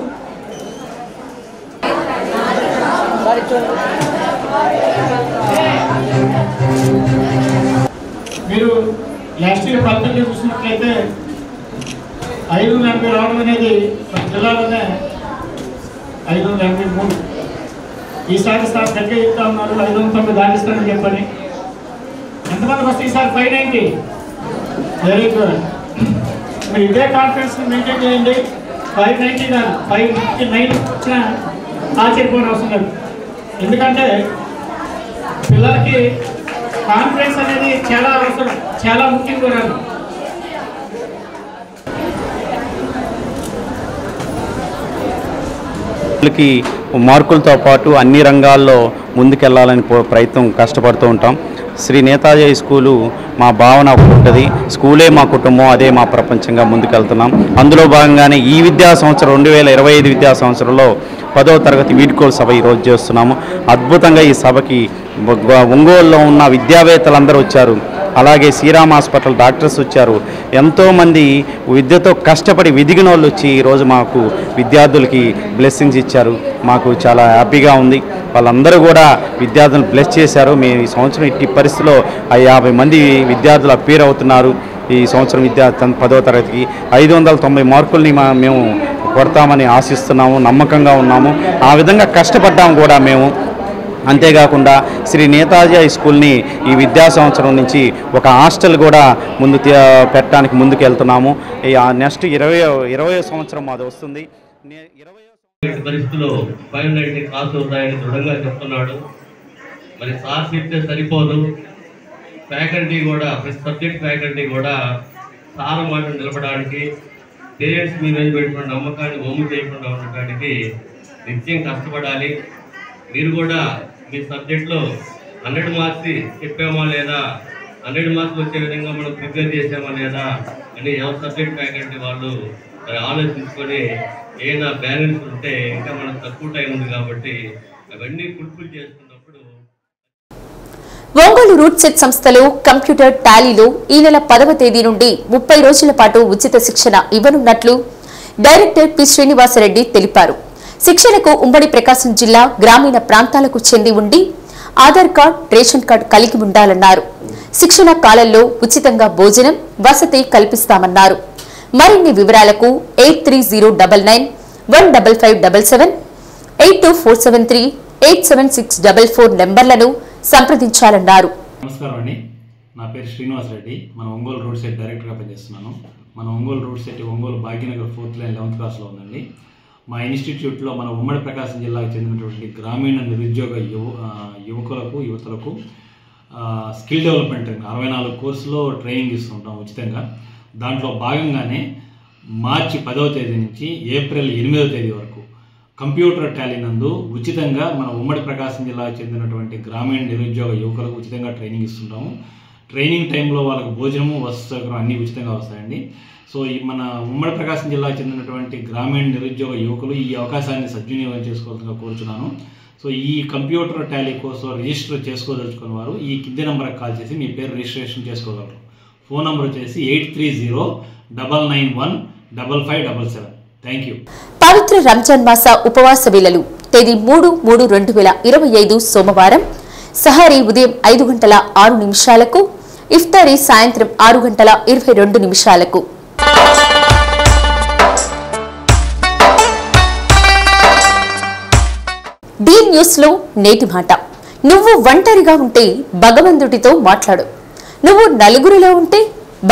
మీరు లాస్ట్ ఇయర్ ఫలితంగా చూసినట్లయితే 580 రావడం అనేది మన జిల్లాలోనే 583. ఈసారి సార్ గట్టిగా చెప్తా ఉన్నారు 590 దాటిస్తానని చెప్పని. ఎంతమందికి వస్తే ఈసారి 590? Very good. మీరు ఇదే కాన్ఫిడెన్స్ మెయింటైన్ చేయండి. 590 కాదు 559 వచ్చినా ఆశ్చర్యపోయిన అవసరం లేదు. ఎందుకంటే పిల్లలకి కాన్ఫిడెన్స్ అనేది చాలా అవసరం, చాలా ముఖ్యం కూడా. పిల్లలకి మార్కులతో పాటు అన్ని రంగాల్లో ముందుకెళ్లాలని ప్రయత్నం కష్టపడుతూ ఉంటాం. శ్రీ నేతాజీ హై స్కూలు మా భావన ఉంటుంది. స్కూలే మా కుటుంబం, అదే మా ప్రపంచంగా ముందుకెళ్తున్నాం. అందులో భాగంగానే ఈ విద్యా సంవత్సరం 2025 విద్యా సంవత్సరంలో 10వ తరగతి వీడ్కోలు సభ ఈరోజు చేస్తున్నాము. అద్భుతంగా ఈ సభకి ఒంగోలులో ఉన్న విద్యావేత్తలందరూ వచ్చారు. అలాగే శ్రీరామ్ హాస్పిటల్ డాక్టర్స్ వచ్చారు. ఎంతోమంది విద్యతో కష్టపడి విదిగిన వాళ్ళు వచ్చి ఈరోజు మాకు విద్యార్థులకి బ్లెస్సింగ్స్ ఇచ్చారు. మాకు చాలా హ్యాపీగా ఉంది. వాళ్ళందరూ కూడా విద్యార్థులను బ్లెస్ చేశారు. మేము ఈ సంవత్సరం ఇట్టి పరిస్థితిలో 50 మంది విద్యార్థులు అపీర్ అవుతున్నారు. ఈ సంవత్సరం 10వ తరగతికి 590 మార్కుల్ని మేము కొడతామని ఆశిస్తున్నాము, నమ్మకంగా ఉన్నాము. ఆ విధంగా కష్టపడ్డాము కూడా మేము. అంతేకాకుండా శ్రీ నేతాజీ హై స్కూల్ని ఈ విద్యా సంవత్సరం నుంచి ఒక హాస్టల్ కూడా పెట్టడానికి ముందుకు వెళ్తున్నాము. నెక్స్ట్ 20వ సంవత్సరం మాది వస్తుంది. పరిస్థితుల్లో 590 క్లాసు ఉన్నాయని దృఢంగా చెప్తున్నాడు. మరి సార్ చెప్తే సరిపోదు, ఫ్యాకల్టీ కూడా ప్రతి సబ్జెక్ట్ ఫ్యాకల్టీ కూడా సార్ మాటను నిలబడడానికి, పేరెంట్స్ మీద పెట్టుకున్న నమ్మకాన్ని ఒమ్ము చేయకుండా ఉండటానికి నిత్యం కష్టపడాలి. మీరు కూడా మీ సబ్జెక్ట్లో 100 మార్క్స్ చెప్పామా లేదా, 100 మార్క్స్ వచ్చే విధంగా మనం ప్రిపేర్ చేసామా లేదా అని ఎవరి సబ్జెక్ట్ ఫ్యాకల్టీ వాళ్ళు ఆలోచించుకొని ఏదైనా బ్యాలెన్స్ ఉంటే ఇంకా మనకు తక్కువ టైం ఉంది కాబట్టి అవన్నీ ఫుల్ఫిల్ చేసుకున్నప్పుడు. ఒంగోలు రూట్ సెట్ సంస్థలో కంప్యూటర్ టాలీలో ఈ నెల 10వ తేదీ నుండి 30 రోజుల పాటు ఉచిత శిక్షణ ఇవ్వనున్నట్లు డైరెక్టర్ పి శ్రీనివాసరెడ్డి తెలిపారు. శిక్షణకు ఉమ్మడి ప్రకాశం జిల్లా గ్రామీణ ప్రాంతాలకు చెంది ఉండి ఆధార్ కార్డు, రేషన్ కార్డు కలిగి ఉండాలన్నారు. శిక్షణ కాలంలో ఉచితంగా భోజనం, వసతి కల్పిస్తామన్నారు. మరిన్ని వివరాలకు 8309915577 82473 87644 నెంబర్లను సంప్రదించాలన్నారు. నమస్కారం అండి, నా పేరు శ్రీనివాసరెడ్డి. మన ఒంగోలు రూట్ సెట్ డైరెక్టర్గా పనిచేస్తున్నాను. మన Ongole root set Ongole Bhagyanagar 4th line 11th క్లాస్లో ఉందండి. మా ఇన్స్టిట్యూట్లో మన ఉమ్మడి ప్రకాశం జిల్లాకు చెందినటువంటి గ్రామీణ నిరుద్యోగ యువతలకు స్కిల్ డెవలప్మెంట్ 64 కోర్సులో ట్రైనింగ్ ఇస్తుంటాం ఉచితంగా. దాంట్లో భాగంగానే మార్చి 10వ తేదీ నుంచి ఏప్రిల్ 8వ తేదీ వరకు కంప్యూటర్ టాలీ నందు ఉచితంగా మన ఉమ్మడి ప్రకాశం జిల్లాకు చెందినటువంటి గ్రామీణ నిరుద్యోగ యువకులకు ఉచితంగా ట్రైనింగ్ ఇస్తుంటాము. ట్రైనింగ్ టైంలో వాళ్ళకు భోజనము, వసతి సౌకర్యం అన్నీ ఉచితంగా వస్తాయండి. సో ఈ మన ఉమ్మడి ప్రకాశం జిల్లాకు చెందినటువంటి గ్రామీణ నిరుద్యోగ యువకులు ఈ అవకాశాన్ని సద్వినియోగం చేసుకోవాల్సిందిగా కోరుచున్నాను. సో ఈ కంప్యూటర్ టాలీ కోసం రిజిస్టర్ చేసుకోదలుచుకున్న వారు ఈ కింది నెంబర్కి కాల్ చేసి మీ పేరు రిజిస్ట్రేషన్ చేసుకోగలరు. ఫోన్ నెంబర్ వచ్చేసి 8309915577. Thank you. పవిత్ర రంజాన్ మాస ఉపవాస వేళలు తేదీ 3/3/2025 సోమవారం సహరీ ఉదయం 5:06 ఇఫ్తారీ సాయంత్రం 6:22. డి న్యూస్ లో నేటి మాట. నువ్వు ఒంటరిగా ఉంటే భగవంతుడితో మాట్లాడు, నువ్వు నలుగురిలో ఉంటే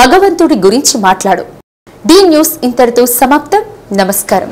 భగవంతుడి గురించి మాట్లాడు. డి న్యూస్ ఇంతటితో సమాప్తం. నమస్కారం.